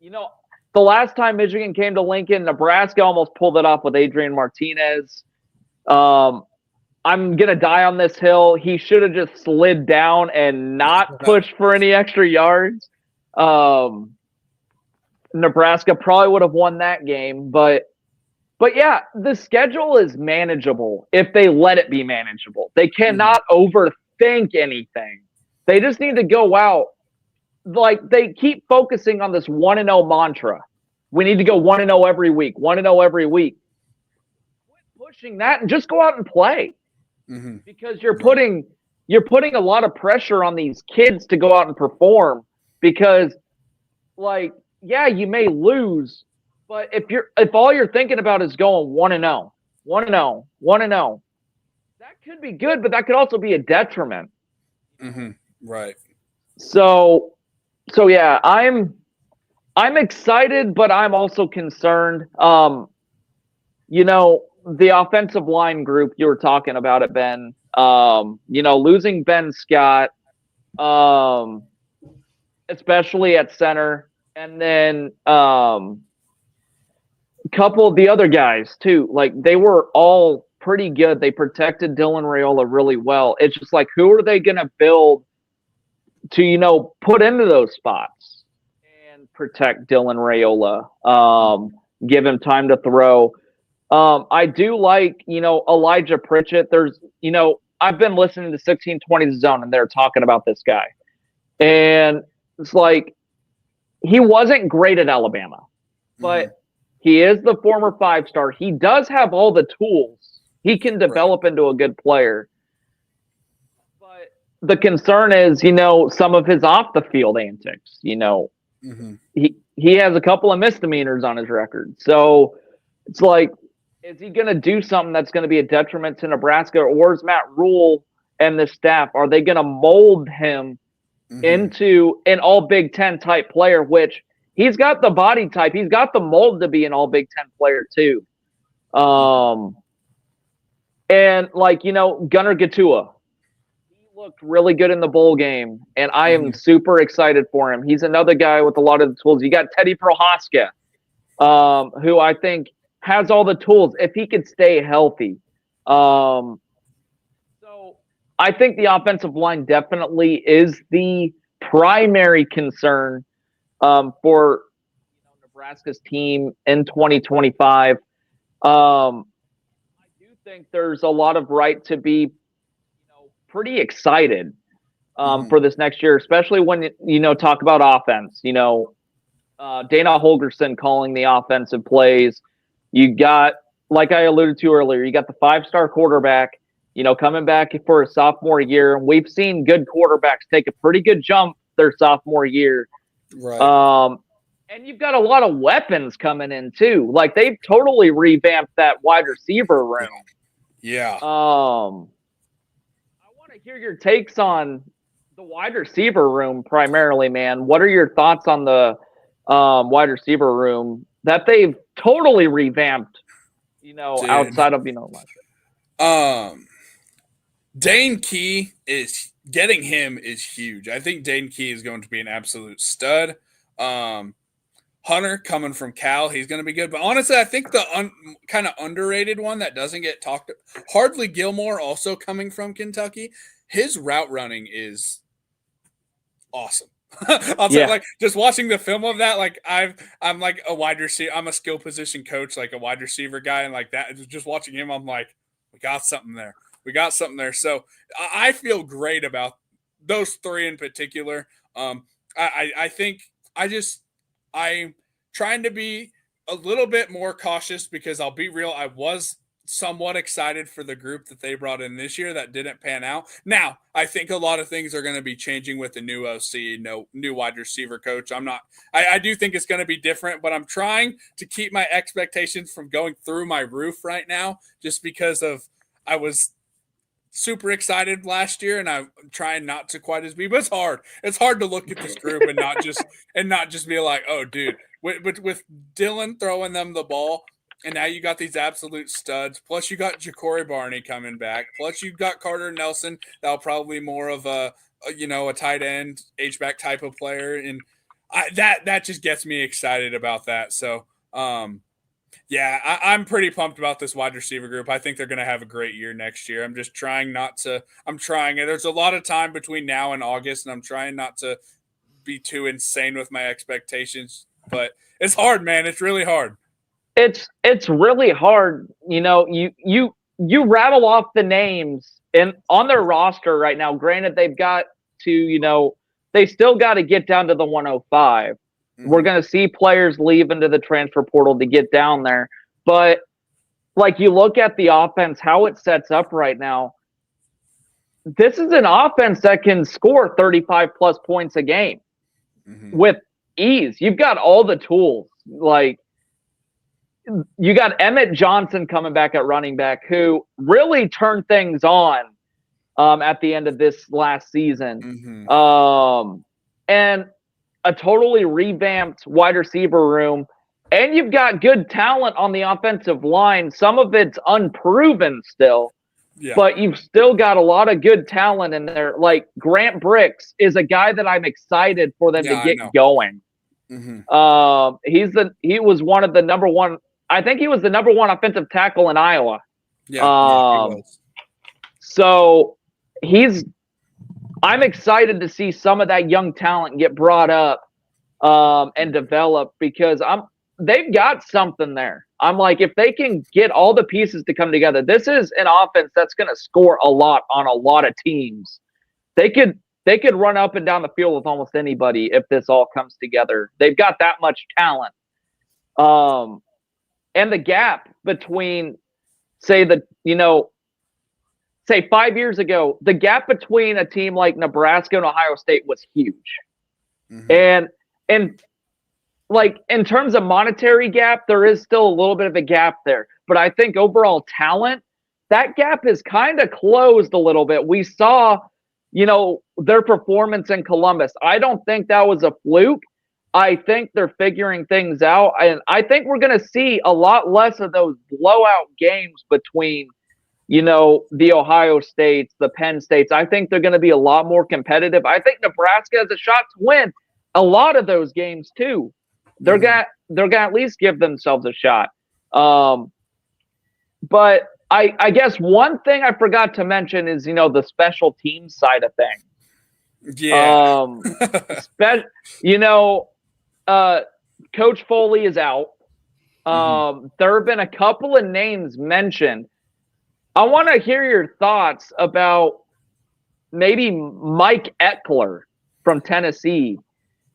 [SPEAKER 1] the last time Michigan came to Lincoln, Nebraska almost pulled it off with Adrian Martinez. I'm going to die on this hill. He should have just slid down and not pushed for any extra yards. Nebraska probably would have won that game, but yeah, the schedule is manageable if they let it be manageable. They cannot overthink anything. They just need to go out. Like, they keep focusing on this 1-0 mantra. We need to go 1-0 every week, 1-0 every week. Quit pushing that and just go out and play. Because you're putting a lot of pressure on these kids to go out and perform because, like, yeah, you may lose, but if all you're thinking about is going 1-0, 1-0, 1-0, that could be good, but that could also be a detriment.
[SPEAKER 2] Right.
[SPEAKER 1] So yeah, I'm excited, but I'm also concerned. The offensive line group you were talking about it, Ben. Losing Ben Scott, especially at center. And then a couple of the other guys, too. Like, they were all pretty good. They protected Dylan Raiola really well. It's just like, who are they going to build to, put into those spots and protect Dylan Raiola, give him time to throw. I do like, Elijah Pritchett. There's, I've been listening to 1620 Zone, and they're talking about this guy. And it's like, he wasn't great at Alabama, but he is the former 5-star. He does have all the tools. He can develop into a good player. But the concern is, some of his off the field antics. He has a couple of misdemeanors on his record. So it's like, is he going to do something that's going to be a detriment to Nebraska, or is Matt Rule and the staff, are they going to mold him into an all Big Ten type player, which he's got the body type. He's got the mold to be an all Big Ten player too. And Gunnar Gatua, he looked really good in the bowl game, and I am super excited for him. He's another guy with a lot of the tools. You got Teddy Prohaska, who I think has all the tools if he could stay healthy. So I think the offensive line definitely is the primary concern for Nebraska's team in 2025. I do think there's a lot of right to be pretty excited for this next year, especially when talk about offense. Dana Holgerson calling the offensive plays. You got, like I alluded to earlier, you got the 5-star quarterback, coming back for a sophomore year. We've seen good quarterbacks take a pretty good jump their sophomore year.
[SPEAKER 2] Right.
[SPEAKER 1] And you've got a lot of weapons coming in too. Like, they've totally revamped that wide receiver room.
[SPEAKER 2] Yeah.
[SPEAKER 1] I want to hear your takes on the wide receiver room primarily, man. What are your thoughts on the wide receiver room that they've totally revamped, outside of,
[SPEAKER 2] Dane Key is getting him is huge. I think Dane Key is going to be an absolute stud. Hunter coming from Cal, he's going to be good. But honestly, I think the kind of underrated one that doesn't get talked about, Hardly Gilmore, also coming from Kentucky, his route running is awesome. I'll say, like, just watching the film of that, like, I'm like a wide receiver. I'm a skill position coach, like a wide receiver guy, and like that. Just watching him, I'm like, we got something there. So I feel great about those three in particular. I think I'm trying to be a little bit more cautious because I'll be real. I was somewhat excited for the group that they brought in this year that didn't pan out. Now, I think a lot of things are going to be changing with the new OC, new wide receiver coach. I do think it's going to be different, but I'm trying to keep my expectations from going through my roof right now just because I was super excited last year, and I'm trying not to quite as be, but it's hard. It's hard to look at this group and not just be like, oh, dude, with Dylan throwing them the ball, and now you got these absolute studs. Plus, you got Ja'Cory Barney coming back. Plus, you've got Carter Nelson. That'll probably more of a tight end H-back type of player, and that just gets me excited about that. So, yeah, I'm pretty pumped about this wide receiver group. I think they're going to have a great year next year. I'm just trying not to – there's a lot of time between now and August, and I'm trying not to be too insane with my expectations. But it's hard, man. It's really hard.
[SPEAKER 1] It's really hard. You rattle off the names and on their roster right now. Granted, they've got to, they still got to get down to the 105. We're going to see players leave into the transfer portal to get down there. But, like, you look at the offense, how it sets up right now, this is an offense that can score 35-plus points a game with ease. You've got all the tools. Like, you got Emmett Johnson coming back at running back, who really turned things on at the end of this last season. And a totally revamped wide receiver room, and you've got good talent on the offensive line. Some of it's unproven still, but you've still got a lot of good talent in there. Like, Grant Bricks is a guy that I'm excited for them to get going. He was one of the number one. I think he was the number one offensive tackle in Iowa.
[SPEAKER 2] He was.
[SPEAKER 1] So I'm excited to see some of that young talent get brought up and develop, because they've got something there. I'm like, if they can get all the pieces to come together, this is an offense that's going to score a lot on a lot of teams. They could they could run up and down the field with almost anybody if this all comes together. They've got that much talent. And the gap between, say 5 years ago, the gap between a team like Nebraska and Ohio State was huge. Mm-hmm. And like in terms of monetary gap, there is still a little bit of a gap there. But I think overall talent, that gap is kind of closed a little bit. We saw, their performance in Columbus. I don't think that was a fluke. I think they're figuring things out. And I think we're going to see a lot less of those blowout games between, the Ohio States, the Penn States. I think they're going to be a lot more competitive. I think Nebraska has a shot to win a lot of those games too. They're going to at least give themselves a shot. But I guess one thing I forgot to mention is, the special teams side of things.
[SPEAKER 2] Yeah.
[SPEAKER 1] Coach Foley is out. There have been a couple of names mentioned. I want to hear your thoughts about maybe Mike Eckler from Tennessee,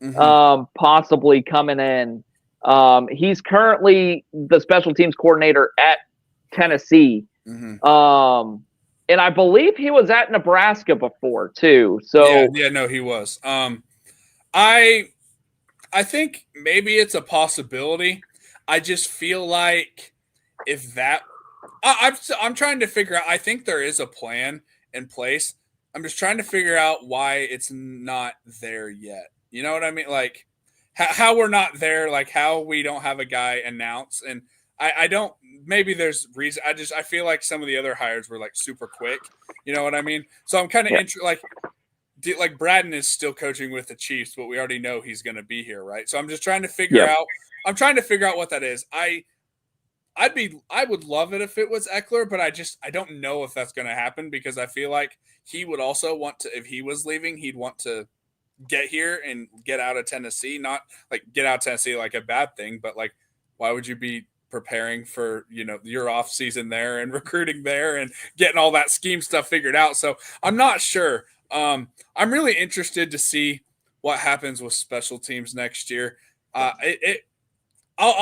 [SPEAKER 1] possibly coming in. He's currently the special teams coordinator at Tennessee. And I believe he was at Nebraska before too. So
[SPEAKER 2] no, he was. I think maybe it's a possibility. I just feel like if that, I'm trying to figure out. I think there is a plan in place. I'm just trying to figure out why it's not there yet. You know what I mean? Like how we're not there, like how we don't have a guy announced. And I don't, maybe there's reason. I feel like some of the other hires were like super quick. You know what I mean? So I'm kind of like Braden is still coaching with the Chiefs, but we already know he's going to be here, right? So I'm just trying to figure out. I'm trying to figure out what that is. I would love it if it was Eckler, but I don't know if that's going to happen because I feel like he would also want to, if he was leaving, he'd want to get here and get out of Tennessee. Not like get out of Tennessee like a bad thing, but like why would you be preparing for your off season there and recruiting there and getting all that scheme stuff figured out? So I'm not sure. I'm really interested to see what happens with special teams next year. I'll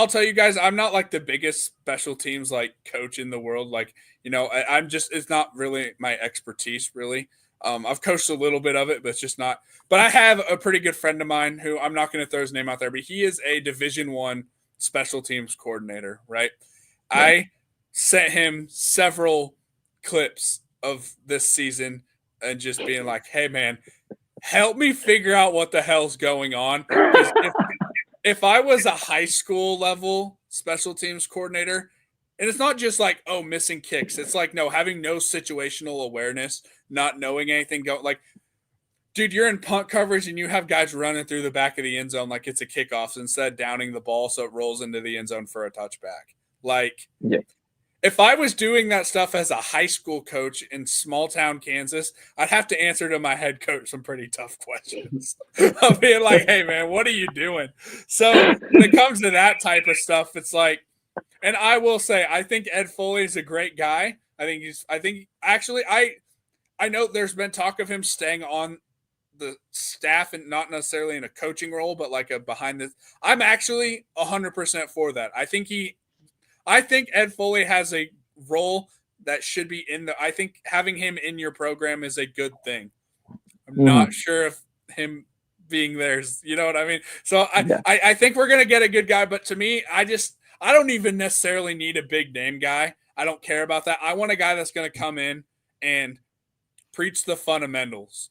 [SPEAKER 2] tell you guys, I'm not like the biggest special teams like coach in the world. Like, I'm just, it's not really my expertise really. I've coached a little bit of it, but it's just not, but I have a pretty good friend of mine who I'm not going to throw his name out there, but he is a Division I special teams coordinator, right? Yeah. I sent him several clips of this season and just being like, hey man, help me figure out what the hell's going on. If I was a high school level special teams coordinator, and it's not just like, oh, missing kicks. It's like, no, having no situational awareness, not knowing anything. Dude, you're in punt coverage and you have guys running through the back of the end zone like it's a kickoff instead of downing the ball so it rolls into the end zone for a touchback. Like, if I was doing that stuff as a high school coach in small town Kansas, I'd have to answer to my head coach some pretty tough questions. I'll be like, hey, man, what are you doing? So when it comes to that type of stuff, it's like, and I will say, I think Ed Foley is a great guy. I know there's been talk of him staying on the staff and not necessarily in a coaching role, but like a behind the, I'm actually 100% for that. I think Ed Foley has a role that should be I think having him in your program is a good thing. I'm not sure if him being there is, you know what I mean? So I think we're going to get a good guy, but to me, I don't even necessarily need a big name guy. I don't care about that. I want a guy that's going to come in and preach the fundamentals.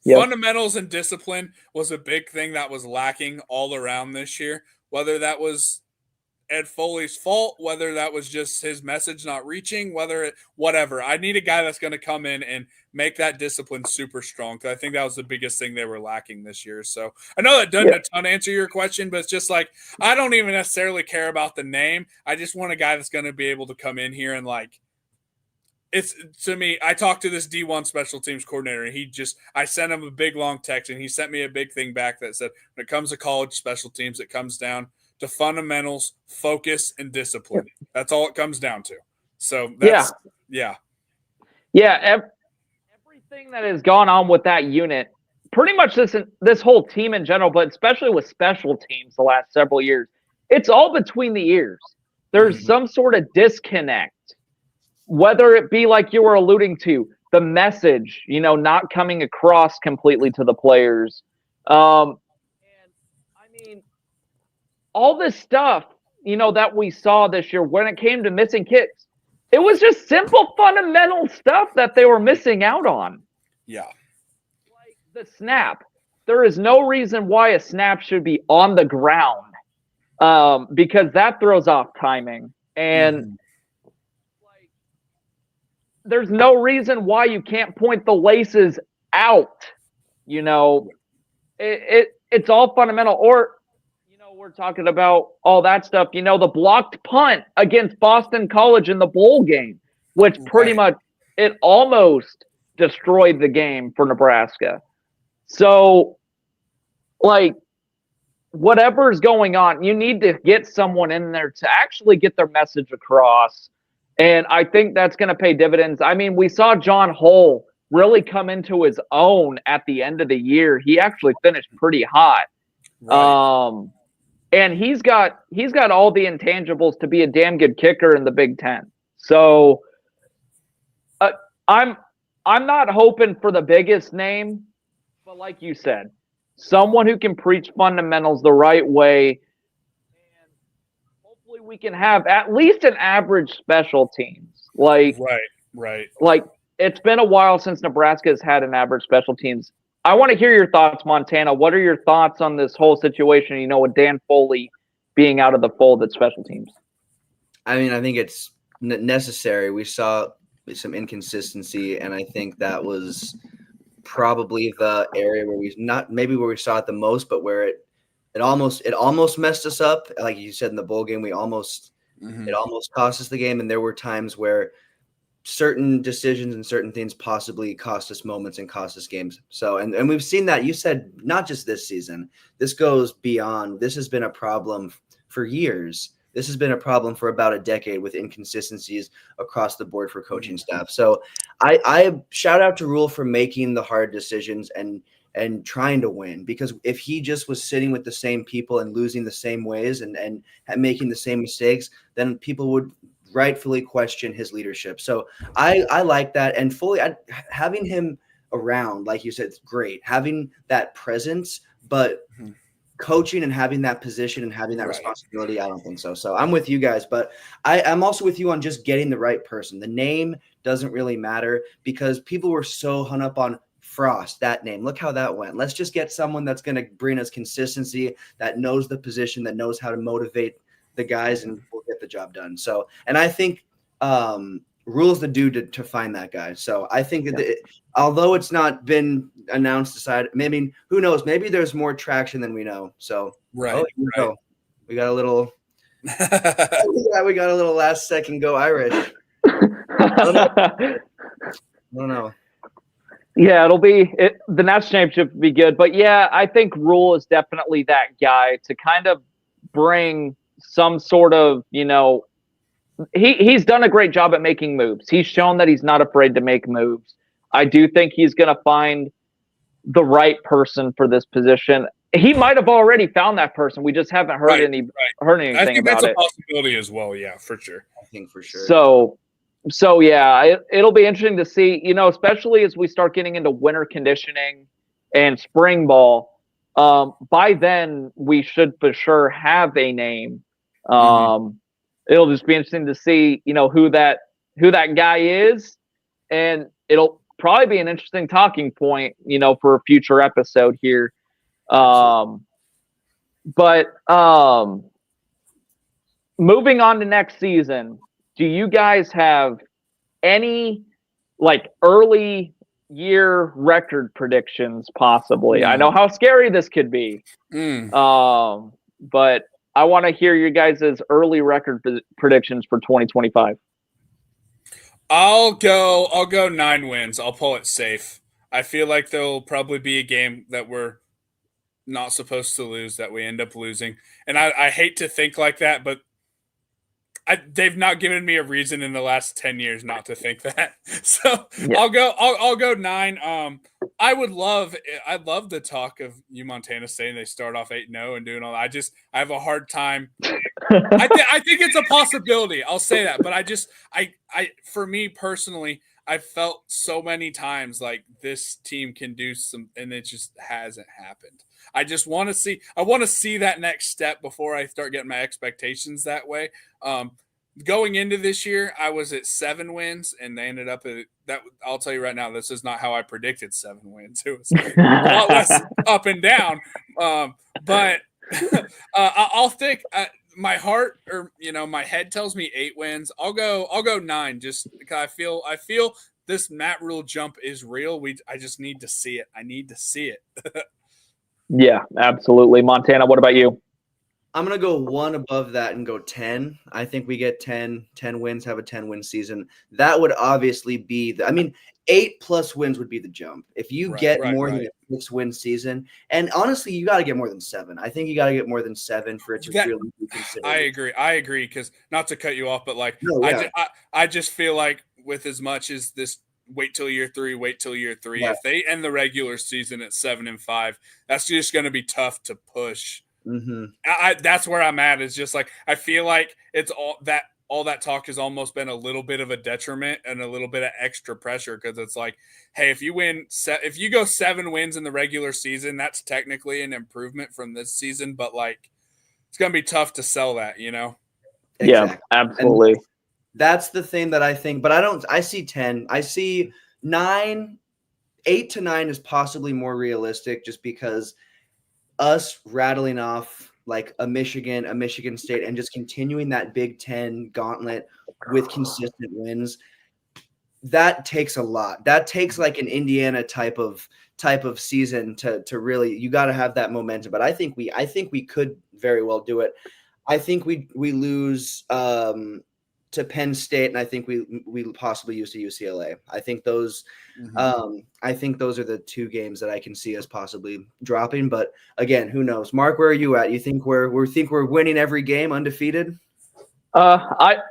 [SPEAKER 2] Yep. Fundamentals and discipline was a big thing that was lacking all around this year, whether that was Ed Foley's fault, whether that was just his message not reaching, whatever. I need a guy that's going to come in and make that discipline super strong, because I think that was the biggest thing they were lacking this year. So I know that doesn't a ton answer your question, but it's just like, I don't even necessarily care about the name. I just want a guy that's going to be able to come in here and like, it's, to me, I talked to this D1 special teams coordinator, and I sent him a big long text, and he sent me a big thing back that said, when it comes to college special teams, it comes down to fundamentals, focus, and discipline. That's all it comes down to. So that's,
[SPEAKER 1] everything that has gone on with that unit pretty much this whole team in general, but especially with special teams the last several years, it's all between the ears. There's some sort of disconnect, whether it be like you were alluding to, the message, not coming across completely to the players. And I mean, all this stuff, that we saw this year when it came to missing kicks, it was just simple fundamental stuff that they were missing out on.
[SPEAKER 2] Yeah.
[SPEAKER 1] Like the snap. There is no reason why a snap should be on the ground. Because that throws off timing. And like, there's no reason why you can't point the laces out. It's all fundamental. Or, we're talking about all that stuff. The blocked punt against Boston College in the bowl game, which pretty much it almost destroyed the game for Nebraska. So, like, whatever's going on, you need to get someone in there to actually get their message across. And I think that's going to pay dividends. I mean, we saw John Hull really come into his own at the end of the year. He actually finished pretty hot. Right. And he's got all the intangibles to be a damn good kicker in the Big Ten. So I'm not hoping for the biggest name, but like you said, someone who can preach fundamentals the right way, and hopefully we can have at least an average special teams. Like,
[SPEAKER 2] right.
[SPEAKER 1] Like, it's been a while since Nebraska has had an average special teams. I want to hear your thoughts, Montana. What are your thoughts on this whole situation, with Dan Foley being out of the fold at special teams?
[SPEAKER 3] I mean, I think it's necessary. We saw some inconsistency, and I think that was probably the area where we saw it the most, but where it almost messed us up. Like you said in the bowl game, it almost cost us the game. And there were times where certain decisions and certain things possibly cost us moments and cost us games. So, and we've seen that. You said not just this season, this goes beyond. This has been a problem for years. This has been a problem for about a decade with inconsistencies across the board for coaching staff. So I shout out to Rule for making the hard decisions and trying to win, because if he just was sitting with the same people and losing the same ways and making the same mistakes, then people would rightfully question his leadership. So I like that. And Foley, having him around, like you said, it's great. Having that presence, but coaching and having that position and having that responsibility, I don't think so. So I'm with you guys, but I'm also with you on just getting the right person. The name doesn't really matter, because people were so hung up on Frost, that name. Look how that went. Let's just get someone that's going to bring us consistency, that knows the position, that knows how to motivate the guys, and we'll get the job done. So, and I think Rule's the dude to find that guy. So I think that although it's not been announced, decided, maybe, who knows, maybe there's more traction than we know. So we got a little we got a little last second go Irish. I don't know.
[SPEAKER 1] Yeah, the national championship will be good. But yeah, I think Rule is definitely that guy to kind of bring some sort of, he's done a great job at making moves. He's shown that he's not afraid to make moves. I do think he's going to find the right person for this position. He might have already found that person. We just haven't heard anything about it.
[SPEAKER 2] I think that's a possibility as well. Yeah, for sure.
[SPEAKER 3] I think for sure.
[SPEAKER 1] So yeah, it'll be interesting to see, especially as we start getting into winter conditioning and spring ball. By then we should for sure have a name. It'll just be interesting to see, who that guy is, and it'll probably be an interesting talking point, for a future episode here. But moving on to next season, do you guys have any early year record predictions possibly? I know how scary this could be. But I want to hear your guys' early record predictions for 2025.
[SPEAKER 2] I'll go 9 wins. I'll pull it safe. I feel like there'll probably be a game that we're not supposed to lose that we end up losing. And I hate to think like that, but they've not given me a reason in the last 10 years not to think that. So
[SPEAKER 1] Yeah.
[SPEAKER 2] I'll go 9. I'd love the talk of Montana saying they start off 8-0 and doing all that. I have a hard time. I think it's a possibility. I'll say that, but for me personally, I felt so many times like this team can do some, and it just hasn't happened. I just want to see. I want to see that next step before I start getting my expectations that way. Going into this year, I was at 7 wins, and they ended up at that. I'll tell you right now, this is not how I predicted 7 wins. It was a lot less up and down. But I'll think. My heart or my head tells me 8 wins. I'll go 9 just because I feel this Matt Rule jump is real. I just need to see it. I need to see it.
[SPEAKER 1] Yeah, absolutely. Montana, what about you?
[SPEAKER 3] I'm going to go 1 above that and go 10. I think we get 10 wins, have a 10-win season. That would obviously be 8+ wins would be the jump. If you get more than a 6-win season, and honestly, you got to get more than 7. I think you got to get more than 7 for it to really be considered.
[SPEAKER 2] I agree because not to cut you off, but I just feel like with as much as this wait till year 3.
[SPEAKER 3] Yeah.
[SPEAKER 2] If they end the regular season at 7-5, that's just going to be tough to push.
[SPEAKER 3] Mm-hmm.
[SPEAKER 2] That's where I'm at. It's just like I feel like it's all that talk has almost been a little bit of a detriment and a little bit of extra pressure because it's like, hey, if you go 7 wins in the regular season, that's technically an improvement from this season, but like it's gonna be tough to sell that,
[SPEAKER 3] Exactly.
[SPEAKER 1] Yeah, absolutely.
[SPEAKER 3] And that's the thing that I think, but I see 10. I see 9. 8 to 9 is possibly more realistic just because us rattling off like a Michigan State, and just continuing that Big Ten gauntlet with consistent wins, that takes a lot. That takes like an Indiana type of season to really, you got to have that momentum. But I think we could very well do it. I think we lose to Penn State, and I think we possibly lose to UCLA. I think those are the 2 games that I can see us possibly dropping. But again, who knows? Mark, where are you at? You think we're winning every game undefeated?
[SPEAKER 1] I'm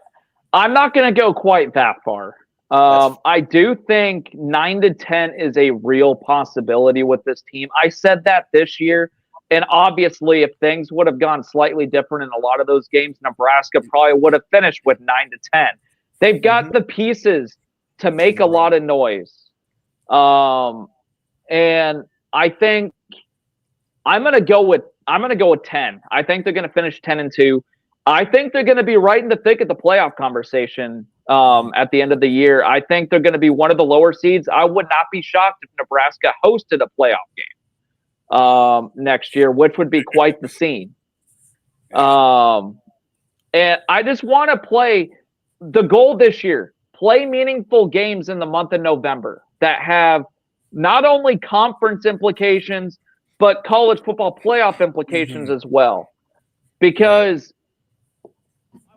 [SPEAKER 1] not going to go quite that far. I do think 9 to 10 is a real possibility with this team. I said that this year. And obviously, if things would have gone slightly different in a lot of those games, Nebraska probably would have finished with 9 to 10. They've got the pieces to make a lot of noise. And I think I'm going to go with 10. I think they're going to finish 10-2. I think they're going to be right in the thick of the playoff conversation at the end of the year. I think they're going to be one of the lower seeds. I would not be shocked if Nebraska hosted a playoff game next year, which would be quite the scene. And I just want to play the goal this year, play meaningful games in the month of November that have not only conference implications, but college football playoff implications as well. Because I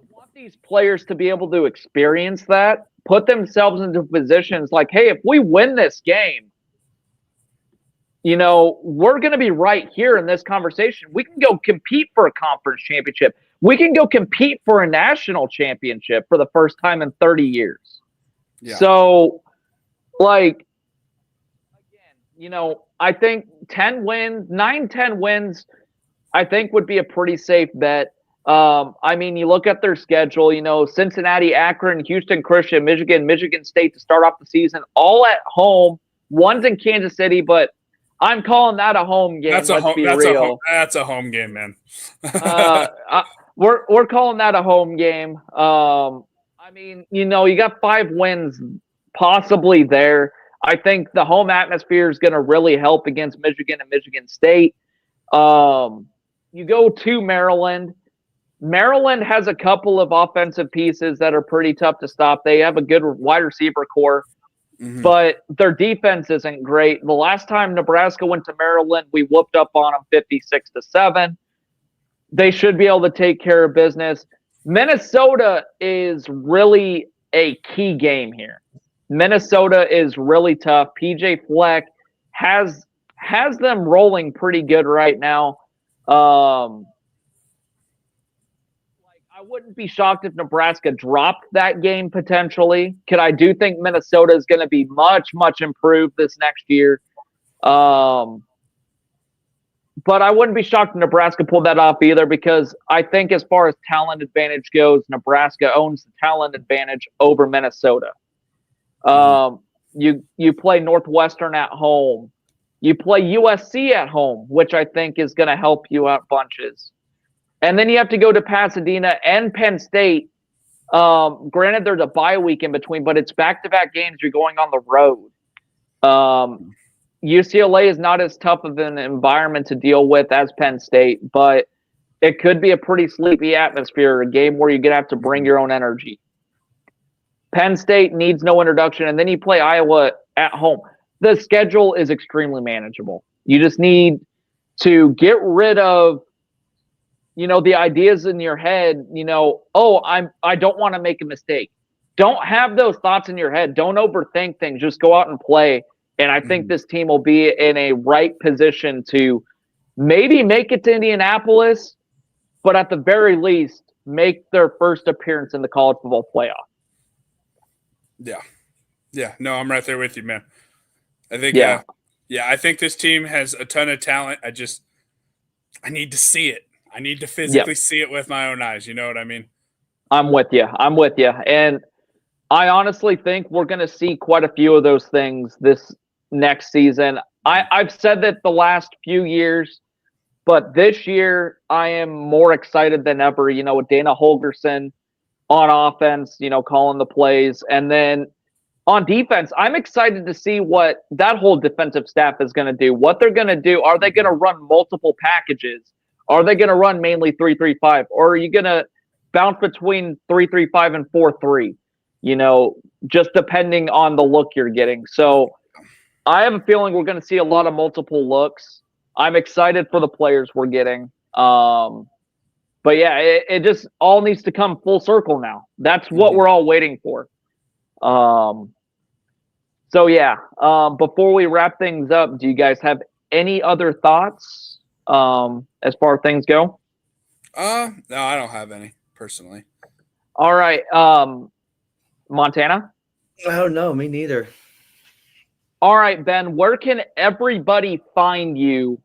[SPEAKER 1] want these players to be able to experience that, put themselves into positions like, hey, if we win this game, we're going to be right here in this conversation. We can go compete for a conference championship. We can go compete for a national championship for the first time in 30 years. Yeah. So, again, I think 10 wins, 9-10 wins, I think would be a pretty safe bet. You look at their schedule, Cincinnati, Akron, Houston Christian, Michigan State to start off the season, all at home. One's in Kansas City, but I'm calling that a home game. That's a
[SPEAKER 2] home game, man.
[SPEAKER 1] We're calling that a home game. You got 5 wins possibly there. I think the home atmosphere is going to really help against Michigan and Michigan State. You go to Maryland. Maryland has a couple of offensive pieces that are pretty tough to stop. They have a good wide receiver core. Mm-hmm. But their defense isn't great. The last time Nebraska went to Maryland, we whooped up on them 56-7. They should be able to take care of business. Minnesota is really a key game here. Minnesota is really tough. PJ Fleck has them rolling pretty good right now. I wouldn't be shocked if Nebraska dropped that game potentially. I do think Minnesota is going to be much, much improved this next year. But I wouldn't be shocked if Nebraska pulled that off either, because I think as far as talent advantage goes, Nebraska owns the talent advantage over Minnesota. You play Northwestern at home. You play USC at home, which I think is going to help you out bunches. And then you have to go to Pasadena and Penn State. Granted, there's a bye week in between, but it's back-to-back games. You're going on the road. UCLA is not as tough of an environment to deal with as Penn State, but it could be a pretty sleepy atmosphere, a game where you're going to have to bring your own energy. Penn State needs no introduction, and then you play Iowa at home. The schedule is extremely manageable. You just need to get rid of the ideas in your head, I don't want to make a mistake. Don't have those thoughts in your head. Don't overthink things. Just go out and play. And I think this team will be in a right position to maybe make it to Indianapolis, but at the very least, make their first appearance in the college football playoff.
[SPEAKER 2] Yeah. Yeah. No, I'm right there with you, man. I think, I think this team has a ton of talent. I need to see it. I need to physically see it with my own eyes. You know what I mean? I'm with you.
[SPEAKER 1] And I honestly think we're going to see quite a few of those things this next season. I've said that the last few years, but this year I am more excited than ever, with Dana Holgerson on offense, calling the plays. And then on defense, I'm excited to see what that whole defensive staff is going to do, what they're going to do. Are they going to run multiple packages? Are they going to run mainly 3-3-5? Or are you going to bounce between 3-3-5 and 4-3? Just depending on the look you're getting. So I have a feeling we're going to see a lot of multiple looks. I'm excited for the players we're getting. But yeah, it just all needs to come full circle now. That's what we're all waiting for. So yeah, before we wrap things up, do you guys have any other thoughts as far as things go?
[SPEAKER 2] No, I don't have any personally.
[SPEAKER 1] All right. Montana?
[SPEAKER 3] Oh, no, me neither.
[SPEAKER 1] All right, Ben, where can everybody find you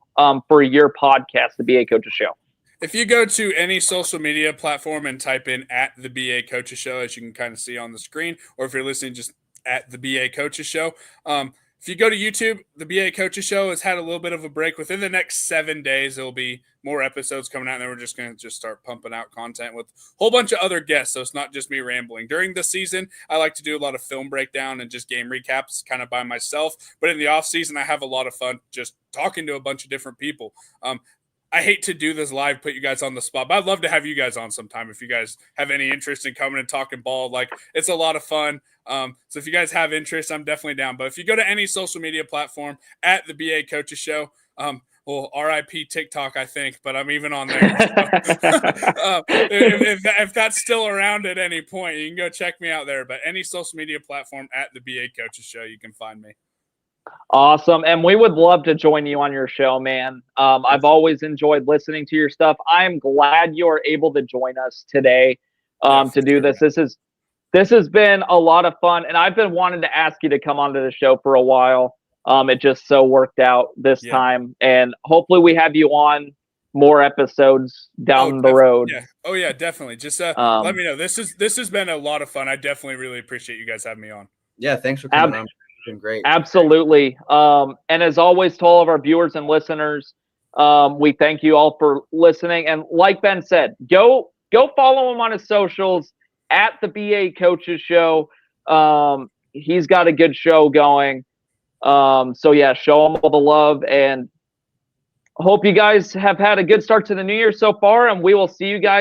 [SPEAKER 1] for your podcast, The BA Coaches Show?
[SPEAKER 2] If you go to any social media platform and type in at The BA Coaches Show, as you can kind of see on the screen, or if you're listening just at The BA Coaches Show, if you go to YouTube, The BA Coaches Show has had a little bit of a break. Within the next 7 days, there will be more episodes coming out, and then we're just going to start pumping out content with a whole bunch of other guests, so it's not just me rambling. During the season, I like to do a lot of film breakdown and just game recaps kind of by myself, but in the off season, I have a lot of fun just talking to a bunch of different people. I hate to do this live, put you guys on the spot, but I'd love to have you guys on sometime if you guys have any interest in coming and talking ball. It's a lot of fun. So if you guys have interest, I'm definitely down. But if you go to any social media platform at the BA Coaches Show, RIP TikTok, I think, but I'm even on there. So, if that's still around at any point, you can go check me out there. But any social media platform at the BA Coaches Show, you can find me.
[SPEAKER 1] Awesome. And we would love to join you on your show, man. I've always enjoyed listening to your stuff. I'm glad you are able to join us today to do this. This has been a lot of fun, and I've been wanting to ask you to come onto the show for a while. It just so worked out this time, and hopefully we have you on more episodes down the road.
[SPEAKER 2] Yeah. Oh yeah, definitely. Just let me know. This has been a lot of fun. I definitely really appreciate you guys having me on.
[SPEAKER 3] Yeah, thanks for coming on. Been great.
[SPEAKER 1] Absolutely. And as always, to all of our viewers and listeners, we thank you all for listening. And like Ben said, go follow him on his socials at the BA Coaches Show. He's got a good show going. So yeah, show him all the love, and hope you guys have had a good start to the new year so far, and we will see you guys